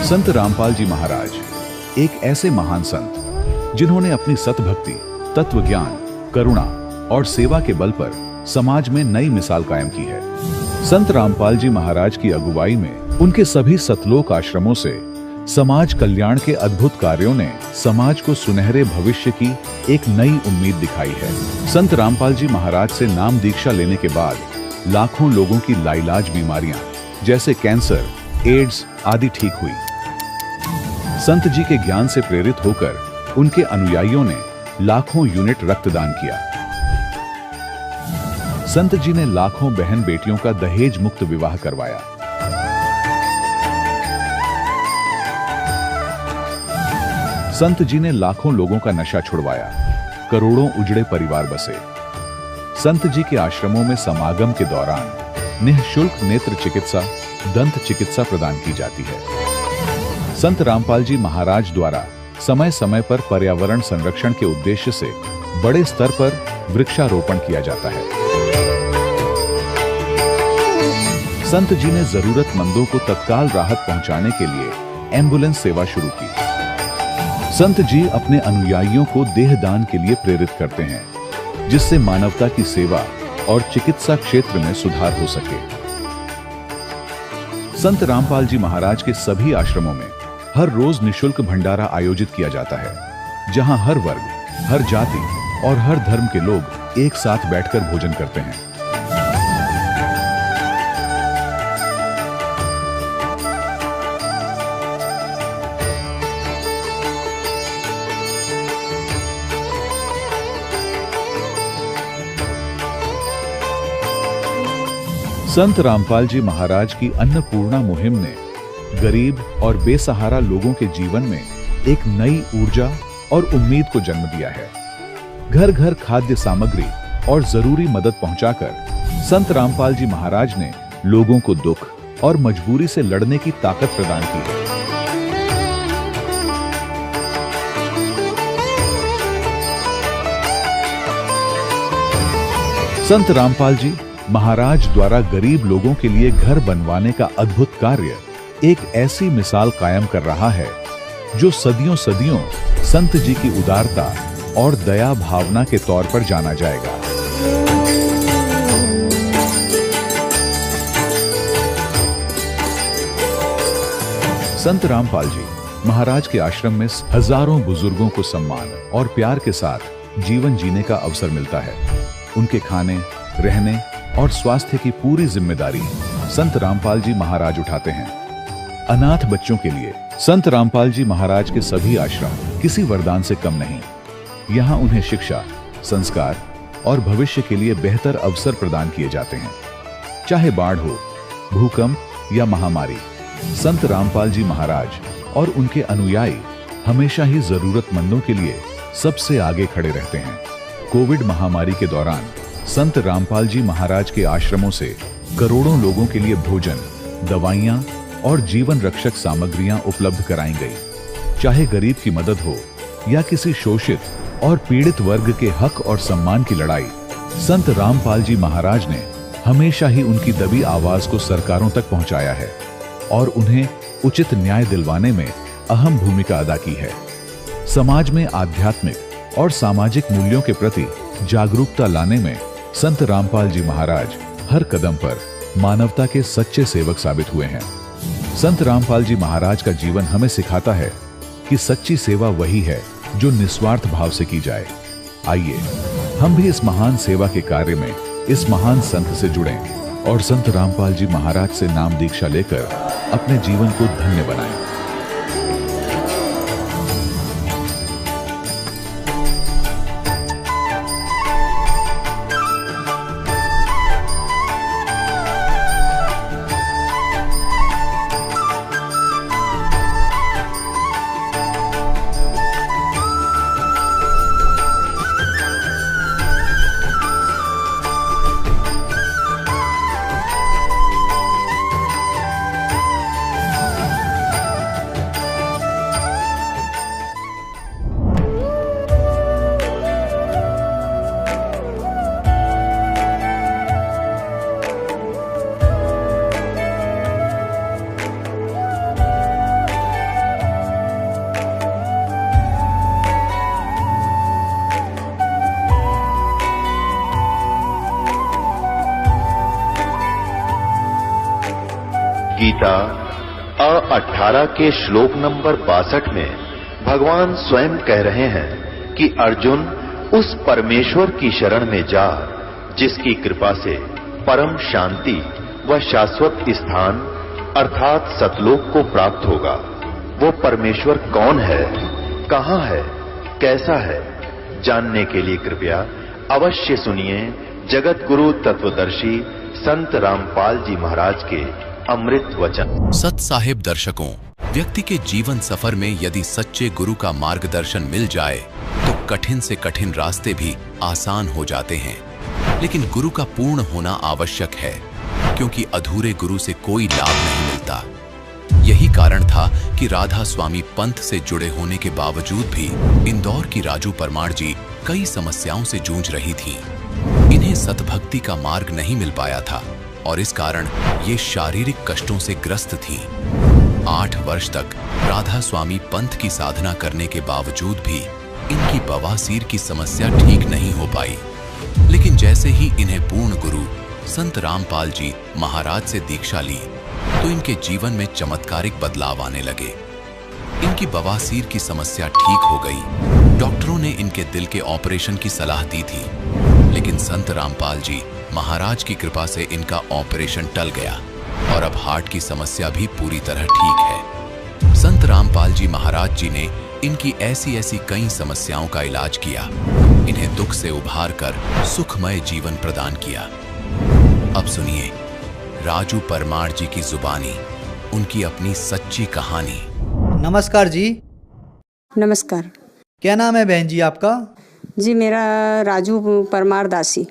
संत रामपाल जी महाराज एक ऐसे महान संत जिन्होंने अपनी सतभक्ति, तत्व ज्ञान, करुणा और सेवा के बल पर समाज में नई मिसाल कायम की है। संत रामपाल जी महाराज की अगुवाई में उनके सभी सतलोक आश्रमों से समाज कल्याण के अद्भुत कार्यों ने समाज को सुनहरे भविष्य की एक नई उम्मीद दिखाई है। संत रामपाल जी महाराज से नाम दीक्षा लेने के बाद लाखों लोगों की लाइलाज बीमारियां जैसे कैंसर, एड्स आदि ठीक हुई। संत जी के ज्ञान से प्रेरित होकर उनके अनुयायियों ने लाखों यूनिट रक्तदान किया। संत जी ने लाखों बहन बेटियों का दहेज मुक्त विवाह करवाया। संत जी ने लाखों लोगों का नशा छुड़वाया, करोड़ों उजड़े परिवार बसे। संत जी के आश्रमों में समागम के दौरान निःशुल्क नेत्र चिकित्सा, दंत चिकित्सा प्रदान की जाती है। संत रामपाल जी महाराज द्वारा समय समय पर पर्यावरण संरक्षण के उद्देश्य से बड़े स्तर पर वृक्षारोपण किया जाता है। संत जी ने जरूरतमंदों को तत्काल राहत पहुंचाने के लिए एम्बुलेंस सेवा शुरू की। संत जी अपने अनुयायियों को देहदान के लिए प्रेरित करते हैं, जिससे मानवता की सेवा और चिकित्सा क्षेत्र में सुधार हो सके। संत रामपाल जी महाराज के सभी आश्रमों में हर रोज निःशुल्क भंडारा आयोजित किया जाता है, जहां हर वर्ग, हर जाति और हर धर्म के लोग एक साथ बैठकर भोजन करते हैं। संत रामपाल जी महाराज की अन्नपूर्णा मुहिम ने गरीब और बेसहारा लोगों के जीवन में एक नई ऊर्जा और उम्मीद को जन्म दिया है। घर घर खाद्य सामग्री और जरूरी मदद पहुंचाकर संत रामपाल जी महाराज ने लोगों को दुख और मजबूरी से लड़ने की ताकत प्रदान की है। संत रामपाल जी महाराज द्वारा गरीब लोगों के लिए घर बनवाने का अद्भुत कार्य एक ऐसी मिसाल कायम कर रहा है जो सदियों सदियों संत जी की उदारता और दया भावना के तौर पर जाना जाएगा। संत रामपाल जी महाराज के आश्रम में हजारों बुजुर्गों को सम्मान और प्यार के साथ जीवन जीने का अवसर मिलता है। उनके खाने, रहने और स्वास्थ्य की पूरी जिम्मेदारी संत रामपाल जी महाराज उठाते हैं। अनाथ बच्चों के लिए संत रामपाल जी महाराज के सभी आश्रम किसी वरदान से कम नहीं। यहाँ उन्हें शिक्षा, संस्कार और भविष्य के लिए बेहतर अवसर प्रदान किए जाते हैं। चाहे बाढ़ हो, भूकंप या महामारी, संत रामपाल जी महाराज और उनके अनुयायी हमेशा ही जरूरतमंदों के लिए सबसे आगे खड़े रहते हैं। कोविड महामारी के दौरान संत रामपाल जी महाराज के आश्रमों से करोड़ों लोगों के लिए भोजन, दवाइयां और जीवन रक्षक सामग्रियां उपलब्ध कराई गई। चाहे गरीब की मदद हो या किसी शोषित और पीड़ित वर्ग के हक और सम्मान की लड़ाई, संत रामपाल जी महाराज ने हमेशा ही उनकी दबी आवाज को सरकारों तक पहुंचाया है और उन्हें उचित न्याय दिलवाने में अहम भूमिका अदा की है। समाज में आध्यात्मिक और सामाजिक मूल्यों के प्रति जागरूकता लाने में संत रामपाल जी महाराज हर कदम पर मानवता के सच्चे सेवक साबित हुए हैं। संत रामपाल जी महाराज का जीवन हमें सिखाता है कि सच्ची सेवा वही है जो निस्वार्थ भाव से की जाए। आइए हम भी इस महान सेवा के कार्य में इस महान संत से जुड़ें और संत रामपाल जी महाराज से नाम दीक्षा लेकर अपने जीवन को धन्य बनाएं। गीता 18 के श्लोक नंबर 62 में भगवान स्वयं कह रहे हैं कि अर्जुन उस परमेश्वर की शरण में जा जिसकी कृपा से परम शांति व शाश्वत स्थान अर्थात सतलोक को प्राप्त होगा। वो परमेश्वर कौन है, कहां है, कैसा है, जानने के लिए कृपया अवश्य सुनिए जगत गुरु तत्वदर्शी संत रामपाल जी महाराज के अमृत वचन। सत साहिब दर्शकों, व्यक्ति के जीवन सफर में यदि सच्चे गुरु का मार्गदर्शन मिल जाए तो कठिन से कठिन रास्ते भी आसान हो जाते हैं। लेकिन गुरु का पूर्ण होना आवश्यक है, क्योंकि अधूरे गुरु से कोई लाभ नहीं मिलता। यही कारण था कि राधा स्वामी पंथ से जुड़े होने के बावजूद भी इंदौर की राजू परमार जी कई समस्याओं से जूझ रही थीं। इन्हें सतभक्ति का मार्ग नहीं मिल पाया था और इस कारण ये शारीरिक कष्टों से ग्रस्त थीं। 8 वर्ष तक राधा स्वामी पंथ की साधना करने के बावजूद भी इनकी बवासीर की समस्या ठीक नहीं हो पाई। लेकिन जैसे ही इन्हें पूर्ण गुरु संत रामपाल जी महाराज से दीक्षा ली तो इनके जीवन में चमत्कारिक बदलाव आने लगे। इनकी बवासीर की समस्या ठीक हो गई। डॉक्टरों ने इनके दिल के ऑपरेशन की सलाह दी थी, लेकिन संत रामपाल जी महाराज की कृपा से इनका ऑपरेशन टल गया और अब हार्ट की समस्या भी पूरी तरह ठीक है। संत रामपाल जी महाराज जी ने इनकी ऐसी कई समस्याओं का इलाज किया, इन्हें दुख से उभार कर सुखमय जीवन प्रदान किया। अब सुनिए राजू परमार जी की जुबानी, उनकी अपनी सच्ची कहानी। नमस्कार जी। नमस्कार। क्या नाम है बहन जी आपका? जी मेरा राजू परमार दासी।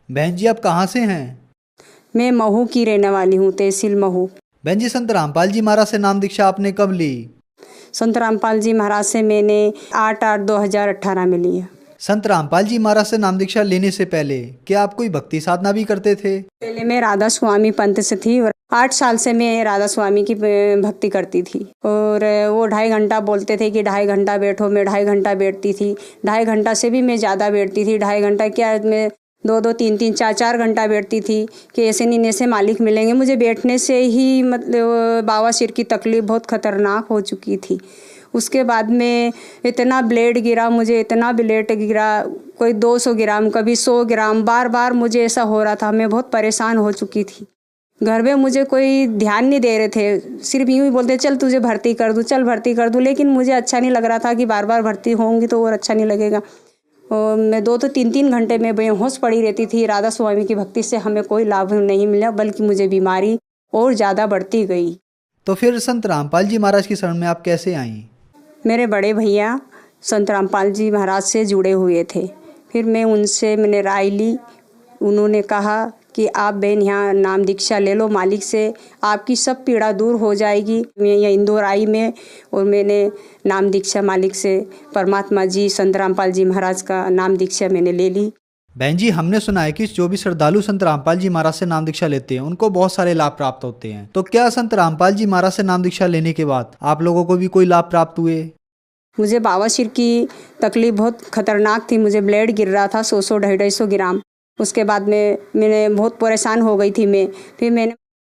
बहन जी आप कहाँ से हैं? मैं महू की रहने वाली हूँ, तहसील महू। बहन जी संत रामपाल जी महाराज से नाम दीक्षा आपने कब ली? संत रामपाल जी महाराज से मैंने 8/8/2018 में ली है। संत रामपाल जी महाराज से नाम दीक्षा लेने से पहले क्या आप कोई भक्ति साधना भी करते थे? पहले मैं राधा स्वामी पंथ से थी और 8 साल से मैं राधा स्वामी की भक्ति करती थी। और वो 2.5 घंटा बोलते थे कि 2.5 घंटा बैठो, मैं 2.5 घंटा बैठती थी। 2.5 घंटा से भी मैं ज़्यादा बैठती थी। 2.5 घंटा क्या, मैं 2-2, 3-3, 4-4 घंटा बैठती थी कि ऐसे नहीं ऐसे मालिक मिलेंगे। मुझे बैठने से ही मतलब बवासीर की तकलीफ़ बहुत ख़तरनाक हो चुकी थी। उसके बाद में इतना ब्लेड गिरा, मुझे इतना ब्लेड गिरा, कोई 200 ग्राम, कभी 100 ग्राम, बार बार मुझे ऐसा हो रहा था। मैं बहुत परेशान हो चुकी थी। घर में मुझे कोई ध्यान नहीं दे रहे थे, सिर्फ यूँ ही बोलते चल तुझे भर्ती कर दूँ, चल भर्ती कर दूँ। लेकिन मुझे अच्छा नहीं लग रहा था कि बार बार भर्ती होंगी तो और अच्छा नहीं लगेगा। और मैं 2 तो 3 घंटे में बेहोश पड़ी रहती थी। राधा स्वामी की भक्ति से हमें कोई लाभ नहीं मिला, बल्कि मुझे बीमारी और ज़्यादा बढ़ती गई। तो फिर संत रामपाल जी महाराज की शरण में आप कैसे आईं? मेरे बड़े भैया संत रामपाल जी महाराज से जुड़े हुए थे। फिर मैंने राय ली। उन्होंने कहा कि आप बहन यहाँ नाम दीक्षा ले लो मालिक से, आपकी सब पीड़ा दूर हो जाएगी। मैं यहाँ इंदौर आई में और मैंने नाम दीक्षा मालिक से, परमात्मा जी संत रामपाल जी महाराज का नाम दीक्षा मैंने ले ली। बहन जी हमने सुना है कि जो भी श्रद्धालु संत रामपाल जी महाराज से नाम दीक्षा लेते हैं उनको बहुत सारे लाभ प्राप्त होते हैं। तो क्या संत रामपाल जी महाराज से नाम दीक्षा लेने के बाद आप लोगों को भी कोई लाभ प्राप्त हुए? मुझे बवासीर की तकलीफ बहुत खतरनाक थी। मुझे ब्लेड गिर रहा था 100 250 ग्राम। उसके बाद में मैंने बहुत परेशान हो गई थी मैं। फिर मैंने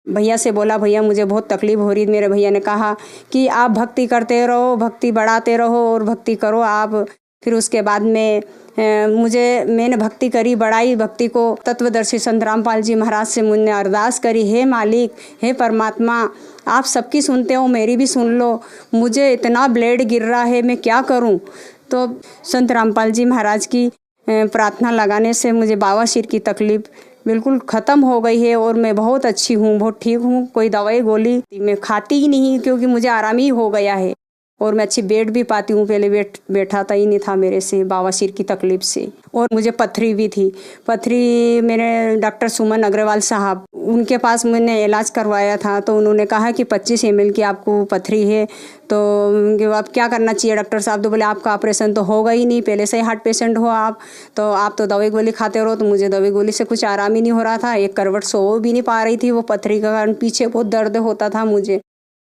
भैया से बोला, भैया मुझे बहुत तकलीफ हो रही है। मेरे भैया ने कहा कि आप भक्ति करते रहो, भक्ति बढ़ाते रहो और भक्ति करो आप। फिर उसके बाद में मैंने भक्ति करी, बढ़ाई भक्ति को। तत्वदर्शी संत रामपाल जी महाराज से मैंने अरदास करी, हे मालिक, हे परमात्मा, आप सबकी सुनते हो, मेरी भी सुन लो। मुझे इतना ब्लेड गिर रहा है, मैं क्या करूं? तो संत रामपाल जी महाराज की प्रार्थना लगाने से मुझे बवासीर की तकलीफ बिल्कुल ख़त्म हो गई है और मैं बहुत अच्छी हूँ, बहुत ठीक हूँ। कोई दवाई गोली मैं खाती ही नहीं, क्योंकि मुझे आराम ही हो गया है और मैं अच्छी बैठ भी पाती हूँ। पहले बैठाता ही नहीं था मेरे से बवासीर की तकलीफ से। और मुझे पथरी भी थी। पथरी मेरे डॉक्टर सुमन अग्रवाल साहब, उनके पास मैंने इलाज करवाया था। तो उन्होंने कहा कि 25 ml की आपको पथरी है, तो अब क्या करना चाहिए डॉक्टर साहब? तो बोले आपका ऑपरेशन तो होगा ही नहीं, पहले से ही हार्ट पेशेंट हो आप तो दवाई गोली खाते रहो। तो मुझे दवाई गोली से कुछ आराम ही नहीं हो रहा था। एक करवट सो भी नहीं पा रही थी, वो पथरी का कारण पीछे बहुत दर्द होता था मुझे।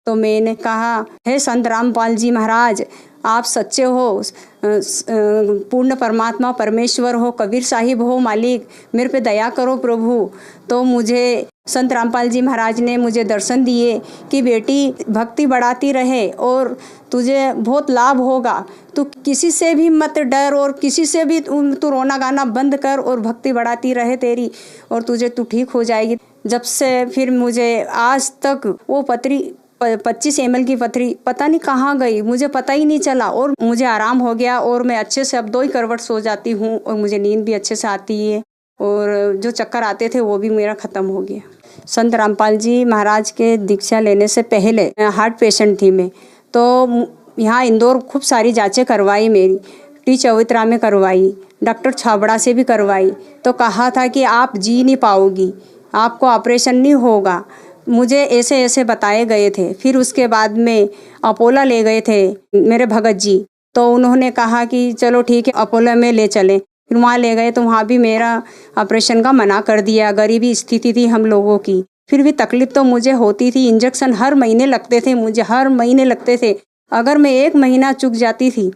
तो मैंने कहा, हे संत रामपाल जी महाराज, आप सच्चे हो, पूर्ण परमात्मा परमेश्वर हो, कबीर साहिब हो मालिक, मेरे पे दया करो प्रभु। तो मुझे संत रामपाल जी महाराज ने मुझे दर्शन दिए कि बेटी भक्ति बढ़ाती रहे और तुझे बहुत लाभ होगा। तू किसी से भी मत डर और किसी से भी तू रोना गाना बंद कर और भक्ति बढ़ाती रहे तेरी, और तू ठीक हो जाएगी। जब से फिर मुझे आज तक वो पथरी 25 ml की पथरी पता नहीं कहाँ गई, मुझे पता ही नहीं चला, और मुझे आराम हो गया और मैं अच्छे से अब 2 ही करवट सो जाती हूँ और मुझे नींद भी अच्छे से आती है, और जो चक्कर आते थे वो भी मेरा ख़त्म हो गया। संत रामपाल जी महाराज के दीक्षा लेने से पहले हार्ट पेशेंट थी मैं, तो यहाँ इंदौर खूब सारी जांचें करवाई, मेरी टी चौतरा में करवाई, डॉक्टर छाबड़ा से भी करवाई, तो कहा था कि आप जी नहीं पाओगी, आपको ऑपरेशन नहीं होगा, मुझे ऐसे ऐसे बताए गए थे। फिर उसके बाद में अपोला ले गए थे मेरे भगत जी, तो उन्होंने कहा कि चलो ठीक है अपोला में ले चलें। फिर वहाँ ले गए तो वहाँ भी मेरा ऑपरेशन का मना कर दिया, गरीबी स्थिति थी हम लोगों की। फिर भी तकलीफ तो मुझे होती थी, इंजेक्शन हर महीने लगते थे, मुझे हर महीने लगते थे। अगर मैं 1 महीना चूक जाती थी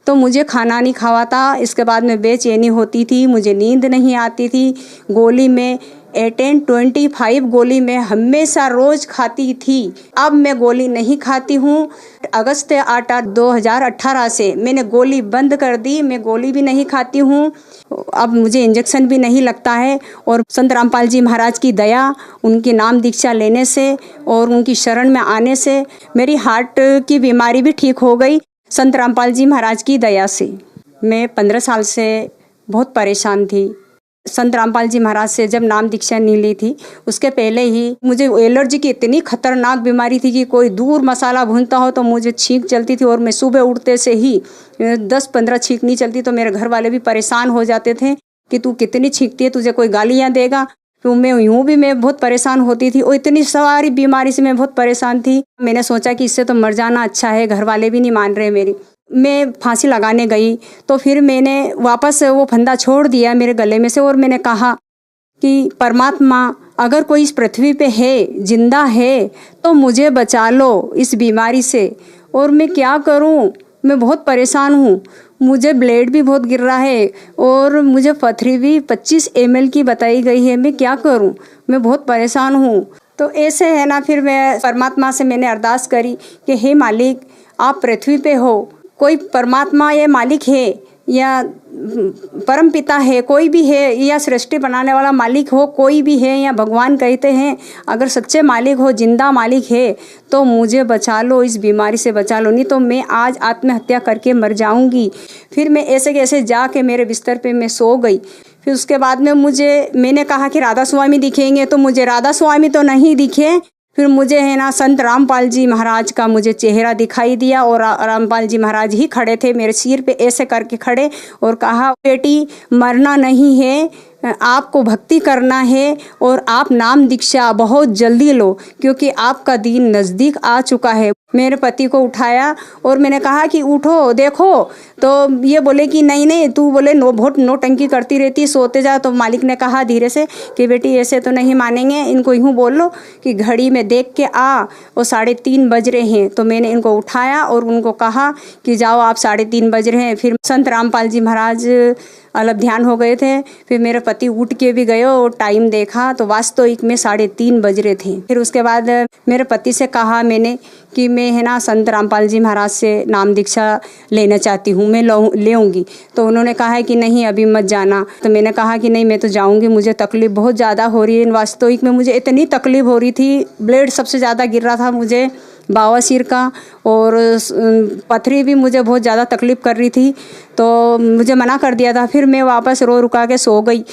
तो मुझे खाना नहीं खावाता, इसके बाद में बेचैनी होती थी, मुझे नींद नहीं आती थी। गोली में 18-25 गोली मैं हमेशा रोज खाती थी। अब मैं गोली नहीं खाती हूँ। अगस्त 8 2018 से मैंने गोली बंद कर दी, मैं गोली भी नहीं खाती हूँ। अब मुझे इंजेक्शन भी नहीं लगता है, और संत रामपाल जी महाराज की दया, उनकी नाम दीक्षा लेने से और उनकी शरण में आने से मेरी हार्ट की बीमारी भी ठीक हो गई। संत रामपाल जी महाराज की दया से मैं 15 साल से बहुत परेशान थी। संत रामपाल जी महाराज से जब नाम दीक्षा नहीं ली थी, उसके पहले ही मुझे एलर्जी की इतनी खतरनाक बीमारी थी कि कोई दूर मसाला भूनता हो तो मुझे छींक चलती थी, और मैं सुबह उठते से ही 10-15 छींक नहीं चलती तो मेरे घर वाले भी परेशान हो जाते थे कि तू कितनी छींकती है, तुझे कोई गालियाँ देगा। तो मैं बहुत परेशान होती थी, और इतनी सारी बीमारी से मैं बहुत परेशान थी। मैंने सोचा कि इससे तो मर जाना अच्छा है, घर वाले भी नहीं मान रहे मेरी। मैं फांसी लगाने गई तो फिर मैंने वापस वो फंदा छोड़ दिया मेरे गले में से, और मैंने कहा कि परमात्मा अगर कोई इस पृथ्वी पे है, जिंदा है, तो मुझे बचा लो इस बीमारी से। और मैं क्या करूं, मैं बहुत परेशान हूँ, मुझे ब्लड भी बहुत गिर रहा है और मुझे पथरी भी 25 ml की बताई गई है, मैं क्या करूं, मैं बहुत परेशान हूँ। तो ऐसे है ना, फिर मैं परमात्मा से मैंने अरदास करी कि हे मालिक, आप पृथ्वी पे हो, कोई परमात्मा या मालिक है या परम पिता है, कोई भी है, या सृष्टि बनाने वाला मालिक हो, कोई भी है, या भगवान कहते हैं, अगर सच्चे मालिक हो, जिंदा मालिक है, तो मुझे बचा लो, इस बीमारी से बचा लो, नहीं तो मैं आज आत्महत्या करके मर जाऊंगी। फिर मैं ऐसे कैसे जाके मेरे बिस्तर पे मैं सो गई। फिर उसके बाद में मैंने कहा कि राधा स्वामी दिखेंगे, तो मुझे राधा स्वामी तो नहीं दिखे। फिर मुझे है ना संत रामपाल जी महाराज का मुझे चेहरा दिखाई दिया, और रामपाल जी महाराज ही खड़े थे मेरे सिर पे ऐसे करके खड़े, और कहा बेटी मरना नहीं है, आपको भक्ति करना है, और आप नाम दीक्षा बहुत जल्दी लो क्योंकि आपका दिन नज़दीक आ चुका है। मेरे पति को उठाया और मैंने कहा कि उठो देखो, तो ये बोले कि नहीं तू बोले बहुत नौटंकी करती रहती, सोते जा। तो मालिक ने कहा धीरे से कि बेटी ऐसे तो नहीं मानेंगे, इनको यूँ बोल लो कि घड़ी में देख के आ, वो 3:30 बज रहे हैं। तो मैंने इनको उठाया और उनको कहा कि जाओ आप 3:30 बज रहे हैं। फिर संत रामपाल जी महाराज अलग ध्यान हो गए थे। फिर मेरे पति उठ के भी गए और टाइम देखा तो वास्तविक में 3:30 बज रहे थे। फिर उसके बाद मेरे पति से कहा मैंने कि मैं है ना संत रामपाल जी महाराज से नाम दीक्षा लेना चाहती हूँ, मैं लेऊँगी। तो उन्होंने कहा है कि नहीं अभी मत जाना। तो मैंने कहा कि नहीं मैं तो जाऊँगी, मुझे तकलीफ़ बहुत ज़्यादा हो रही है। वास्तविक में मुझे इतनी तकलीफ़ हो रही थी, ब्लड सबसे ज़्यादा गिर रहा था मुझे बवासीर का, और पथरी भी मुझे बहुत ज़्यादा तकलीफ़ कर रही थी। तो मुझे मना कर दिया था। फिर मैं वापस रो रुका के सो गई।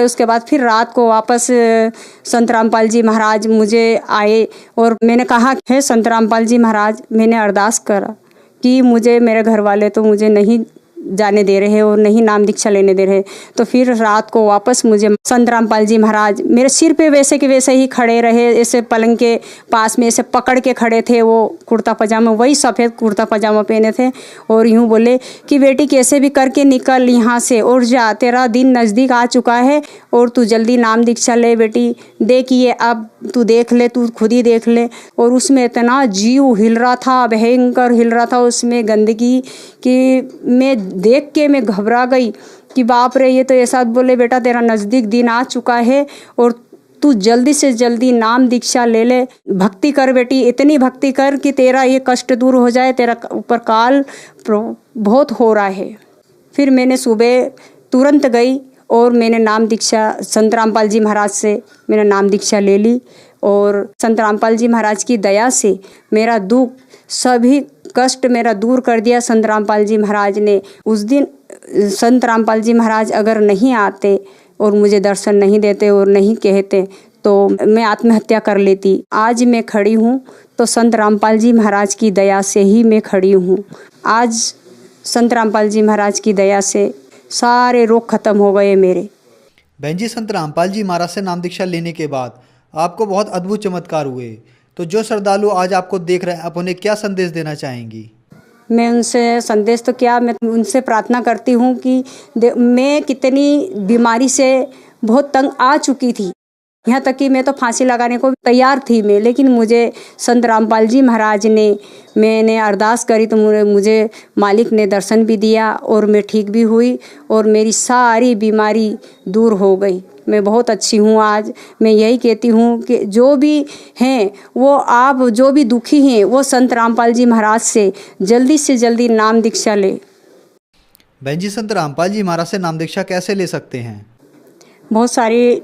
उसके बाद फिर रात को वापस संत रामपाल जी महाराज मुझे आए और मैंने कहा हे संत रामपाल जी महाराज, मैंने अरदास करा कि मुझे मेरे घर वाले तो मुझे नहीं जाने दे रहे और नहीं नाम दीक्षा लेने दे रहे। तो फिर रात को वापस मुझे संत रामपाल जी महाराज मेरे सिर पे वैसे के वैसे ही खड़े रहे, ऐसे पलंग के पास में ऐसे पकड़ के खड़े थे। वो कुर्ता पजामा, वही सफ़ेद कुर्ता पजामा पहने थे, और यूँ बोले कि बेटी कैसे भी करके निकल यहाँ से और जा, तेरा दिन नज़दीक आ चुका है और तू जल्दी नाम दीक्षा ले बेटी। देखिए अब तू देख ले, तू खुद ही देख ले। और उसमें इतना जीव हिल रहा था, भयंकर हिल रहा था उसमें गंदगी, कि मैं देख के मैं घबरा गई कि बाप रे, ये तो ऐसा बोले बेटा तेरा नज़दीक दिन आ चुका है और तू जल्दी से जल्दी नाम दीक्षा ले ले, भक्ति कर बेटी, इतनी भक्ति कर कि तेरा ये कष्ट दूर हो जाए, तेरा ऊपर काल बहुत हो रहा है। फिर मैंने सुबह तुरंत गई और मैंने नाम दीक्षा संत रामपाल जी महाराज से मैंने नाम दीक्षा ले ली। और संत रामपाल जी महाराज की दया से मेरा दुख सभी कष्ट मेरा दूर कर दिया संत रामपाल जी महाराज ने। उस दिन संत रामपाल जी महाराज अगर नहीं आते और मुझे दर्शन नहीं देते और नहीं कहते तो मैं आत्महत्या कर लेती। आज मैं खड़ी हूँ तो संत रामपाल जी महाराज की दया से ही मैं खड़ी हूँ। आज संत रामपाल जी महाराज की दया से सारे रोग खत्म हो गए मेरे। बहन जी, संत रामपाल जी महाराज से नाम दीक्षा लेने के बाद आपको बहुत अद्भुत चमत्कार हुए, तो जो श्रद्धालु आज आपको देख रहे हैं, आप उन्हें क्या संदेश देना चाहेंगी? मैं उनसे संदेश तो क्या, मैं उनसे प्रार्थना करती हूँ कि मैं कितनी बीमारी से बहुत तंग आ चुकी थी, यहाँ तक कि मैं तो फांसी लगाने को तैयार थी मैं, लेकिन मुझे संत रामपाल जी महाराज ने, मैंने अरदास करी तो मुझे मालिक ने दर्शन भी दिया और मैं ठीक भी हुई और मेरी सारी बीमारी दूर हो गई। मैं बहुत अच्छी हूँ आज। मैं यही कहती हूँ कि जो भी हैं वो, आप जो भी दुखी हैं वो संत रामपाल जी महाराज से जल्दी नाम दीक्षा ले। बहन जी, संत रामपाल जी महाराज से नाम दीक्षा कैसे ले सकते हैं? बहुत सारी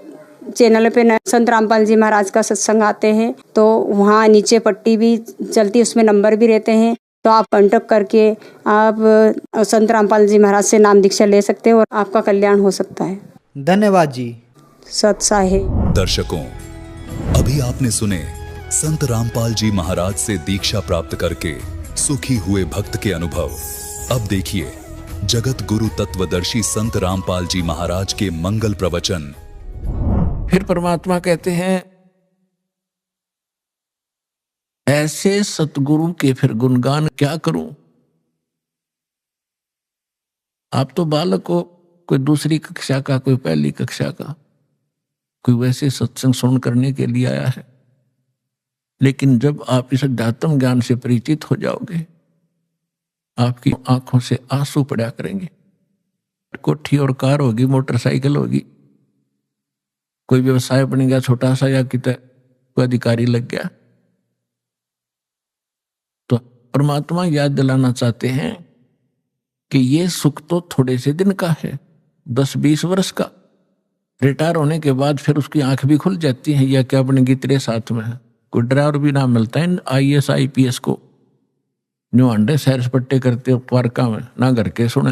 चैनल पे संत रामपाल जी महाराज का सत्संग आते हैं, तो वहाँ नीचे पट्टी भी चलती है, उसमें नंबर भी रहते हैं, तो आप कांटेक्ट करके आप संत रामपाल जी महाराज से नाम दीक्षा ले सकते हैं और आपका कल्याण हो सकता है। धन्यवाद जी। सत्सा है। दर्शकों, अभी आपने सुने संत रामपाल जी महाराज से दीक्षा प्राप्त करके सुखी हुए भक्त के अनुभव। अब देखिए जगत गुरु तत्वदर्शी संत रामपाल जी महाराज के मंगल प्रवचन। फिर परमात्मा कहते हैं, ऐसे सतगुरु के फिर गुणगान क्या करूं। आप तो बालक हो, कोई दूसरी कक्षा का, कोई पहली कक्षा का, कोई वैसे सत्संग सुन करने के लिए आया है, लेकिन जब आप इस अध्यात्म ज्ञान से परिचित हो जाओगे, आपकी आंखों से आंसू पड़ा करेंगे। कोठी और कार होगी, मोटरसाइकिल होगी, कोई व्यवसाय बन गया छोटा सा, या कितना कोई अधिकारी लग गया, तो परमात्मा याद दिलाना चाहते हैं कि ये सुख तो थोड़े से दिन का है, 10-20 वर्ष का। रिटायर होने के बाद फिर उसकी आंख भी खुल जाती है, या क्या बनेगी तेरे साथ में। कोई ड्राइवर भी ना मिलता है IAS IPS को, जो अंडे सैर सपट्टे करते पार्का में, ना घर के सुने,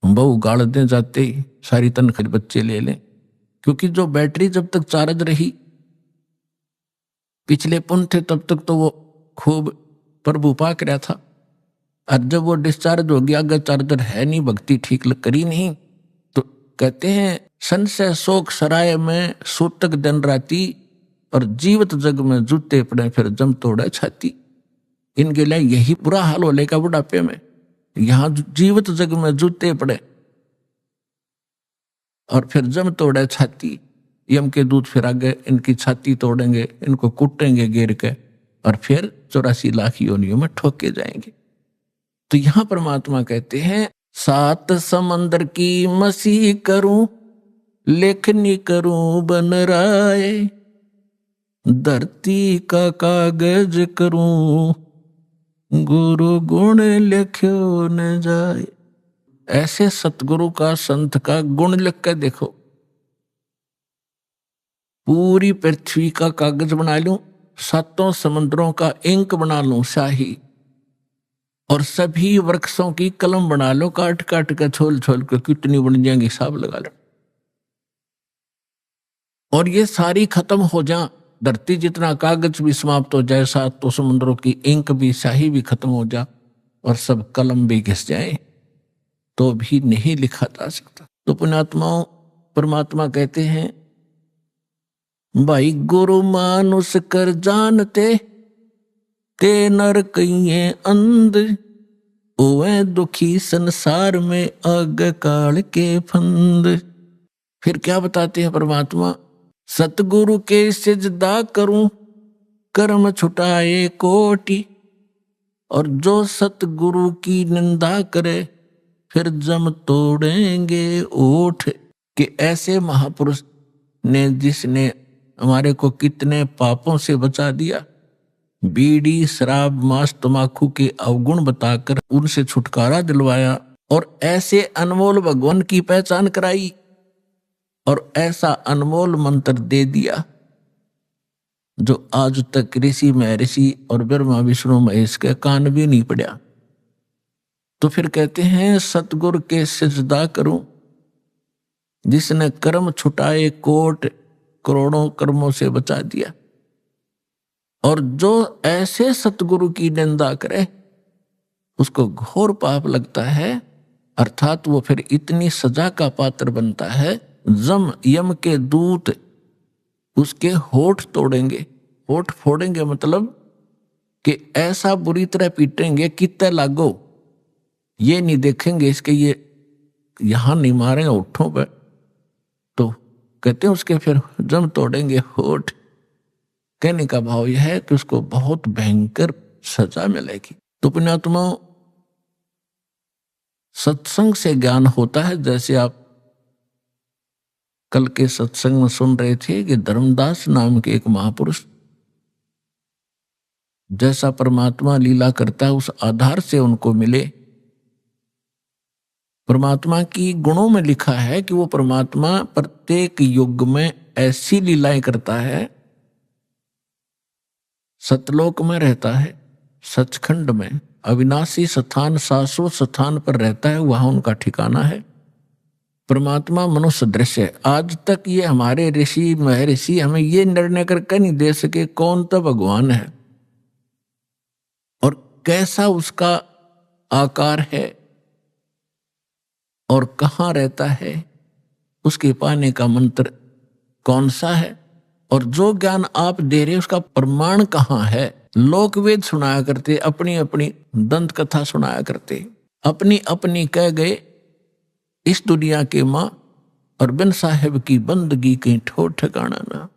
बहु गाड़ दे जाते ही सारी तनख्वाह बच्चे ले लें। क्योंकि जो बैटरी जब तक चार्ज रही, पिछले पुण्य थे, तब तक तो वो खूब प्रभु पाक रहा था, और जब वो डिस्चार्ज हो गया, अगर चार्जर है नहीं, भक्ति ठीक करी नहीं, तो कहते हैं संशय शोक सराय में सूतक दिन राती, और जीवित जग में जूते पड़े फिर जम तोड़े छाती। इनके लिए यही बुरा हाल हो लेगा बुढ़ापे में। यहाँ जीवित जग में जूते पड़े और फिर जम तोड़े छाती, यम के दूत फिर आगे इनकी छाती तोड़ेंगे, इनको कुटेंगे गिर के, और फिर 84 लाख योनियों में ठोके जाएंगे। तो यहां परमात्मा कहते हैं, 7 समंदर की मसीह करूं, लेखनी करूं बन राय, धरती का कागज करूं, गुरु गुण लिख्यो न जाए। ऐसे सतगुरु का, संत का गुण लिख कर देखो, पूरी पृथ्वी का कागज बना लूं, 7 समुद्रों का इंक बना लूं शाही, और सभी वृक्षों की कलम बना लो, काट काट कर छोल छोल कर, कितनी बन जाएंगी हिसाब लगा लो। और ये सारी खत्म हो जा, धरती जितना कागज भी समाप्त हो जाए, 7 समुद्रों की इंक भी, शाही भी खत्म हो जा, और सब कलम भी घिस जाए, तो भी नहीं लिखा जा सकता। तो पुण्यात्माओं, परमात्मा कहते हैं, भाई गुरु मानुष कर जानते, ते नर कहिए अंध, ओए दुखी संसार में अग काल के फंद। फिर क्या बताते हैं परमात्मा, सतगुरु के सिजदा करूं, कर्म छुटाए कोटि, और जो सतगुरु की निंदा करे, फिर जम तोड़ेंगे ओठ। कि ऐसे महापुरुष ने जिसने हमारे को कितने पापों से बचा दिया, बीड़ी शराब मांस तमाकू के अवगुण बताकर उनसे छुटकारा दिलवाया और ऐसे अनमोल भगवान की पहचान कराई और ऐसा अनमोल मंत्र दे दिया जो आज तक ऋषि महर्षि और ब्रह्मा विष्णु महेश के कान भी नहीं पड़ा। तो फिर कहते हैं सतगुरु के सजदा करूं जिसने कर्म छुटाए कोट करोड़ों कर्मों से बचा दिया। और जो ऐसे सतगुरु की निंदा करे उसको घोर पाप लगता है, अर्थात वो फिर इतनी सजा का पात्र बनता है, जम यम के दूत उसके होठ तोड़ेंगे। होठ फोड़ेंगे मतलब कि ऐसा बुरी तरह पीटेंगे कितने लागो, ये नहीं देखेंगे इसके ये यहां नहीं मारेंगे होठों पर, तो कहते हैं उसके फिर जम तोड़ेंगे होठ। कहने का भाव यह है कि उसको बहुत भयंकर सजा मिलेगी। तो पुण्यात्माओं, सत्संग से ज्ञान होता है। जैसे आप कल के सत्संग में सुन रहे थे कि धर्मदास नाम के एक महापुरुष जैसा परमात्मा लीला करता है उस आधार से उनको मिले। परमात्मा की गुणों में लिखा है कि वो परमात्मा प्रत्येक युग में ऐसी लीलाएं करता है। सतलोक में रहता है, सचखंड में अविनाशी स्थान शाश्वत स्थान पर रहता है, वहां उनका ठिकाना है। परमात्मा मनुष्य दृश्य है। आज तक ये हमारे ऋषि महर्षि हमें ये निर्णय करके नहीं दे सके कौन तो भगवान है और कैसा उसका आकार है और कहाँ रहता है, उसके पाने का मंत्र कौन सा है, और जो ज्ञान आप दे रहे उसका प्रमाण कहाँ है। लोक वेद सुनाया करते, अपनी अपनी दंत कथा सुनाया करते, अपनी अपनी कह गए इस दुनिया के माँ और बिन साहेब की बंदगी कहीं ठोर ठिकाना ना।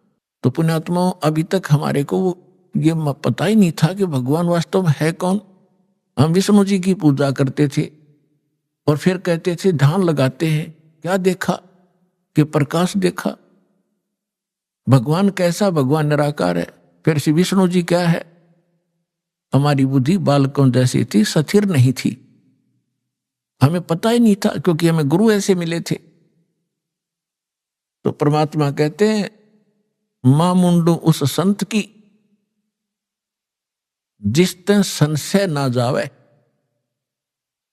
तो पुण्यात्माओं, अभी तक हमारे को ये पता ही नहीं था कि भगवान वास्तव में है कौन। हम विष्णु जी की पूजा करते थे और फिर कहते थे ध्यान लगाते हैं, क्या देखा कि प्रकाश देखा। भगवान कैसा? भगवान निराकार है। फिर श्री विष्णु जी क्या है? हमारी बुद्धि बालकों जैसी थी, स्थिर नहीं थी, हमें पता ही नहीं था क्योंकि हमें गुरु ऐसे मिले थे। तो परमात्मा कहते हैं मां मुंडू उस संत की जिसते संशय ना जावे।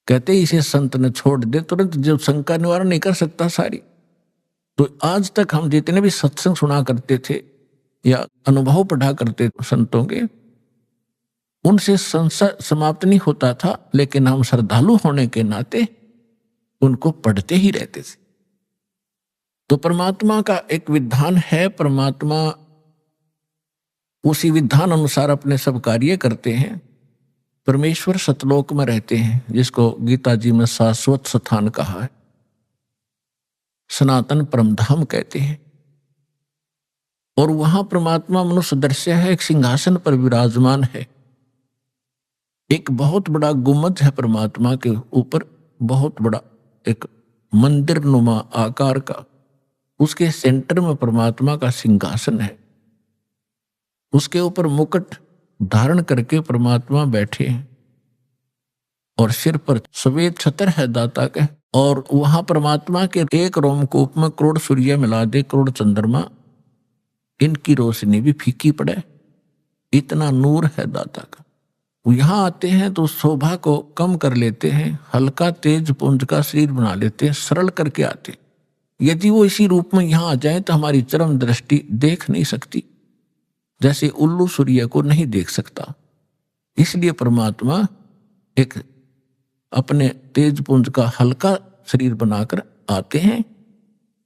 कहते इसे संत ने छोड़ दे तुरंत जो शंका निवारण नहीं कर सकता सारी। तो आज तक हम जितने भी सत्संग सुना करते थे या अनुभव पढ़ा करते संतों के, उनसे संशय समाप्त नहीं होता था, लेकिन हम श्रद्धालु होने के नाते उनको पढ़ते ही रहते थे। तो परमात्मा का एक विधान है, परमात्मा उसी विधान अनुसार अपने सब कार्य करते हैं। परमेश्वर सतलोक में रहते हैं, जिसको गीता जी में शाश्वत स्थान कहा है, सनातन परमधाम कहते हैं। और वहां परमात्मा मनुष्य दृश्य है, एक सिंहासन पर विराजमान है। एक बहुत बड़ा गुम्बद है परमात्मा के ऊपर, बहुत बड़ा एक मंदिर नुमा आकार का, उसके सेंटर में परमात्मा का सिंहासन है। उसके ऊपर मुकुट धारण करके परमात्मा बैठे हैं और सिर पर सफेद छत्र है दाता के। और वहां परमात्मा के एक रोमकूप में करोड़ सूर्य मिला दे, करोड़ चंद्रमा, इनकी रोशनी भी फीकी पड़े, इतना नूर है दाता का। यहां आते हैं तो शोभा को कम कर लेते हैं, हल्का तेज पुंज का शरीर बना लेते हैं, सरल करके आते हैं। यदि वो इसी रूप में यहां आ जाए तो हमारी चरम दृष्टि देख नहीं सकती, जैसे उल्लू सूर्य को नहीं देख सकता। इसलिए परमात्मा एक अपने तेज पुंज का हल्का शरीर बनाकर आते हैं।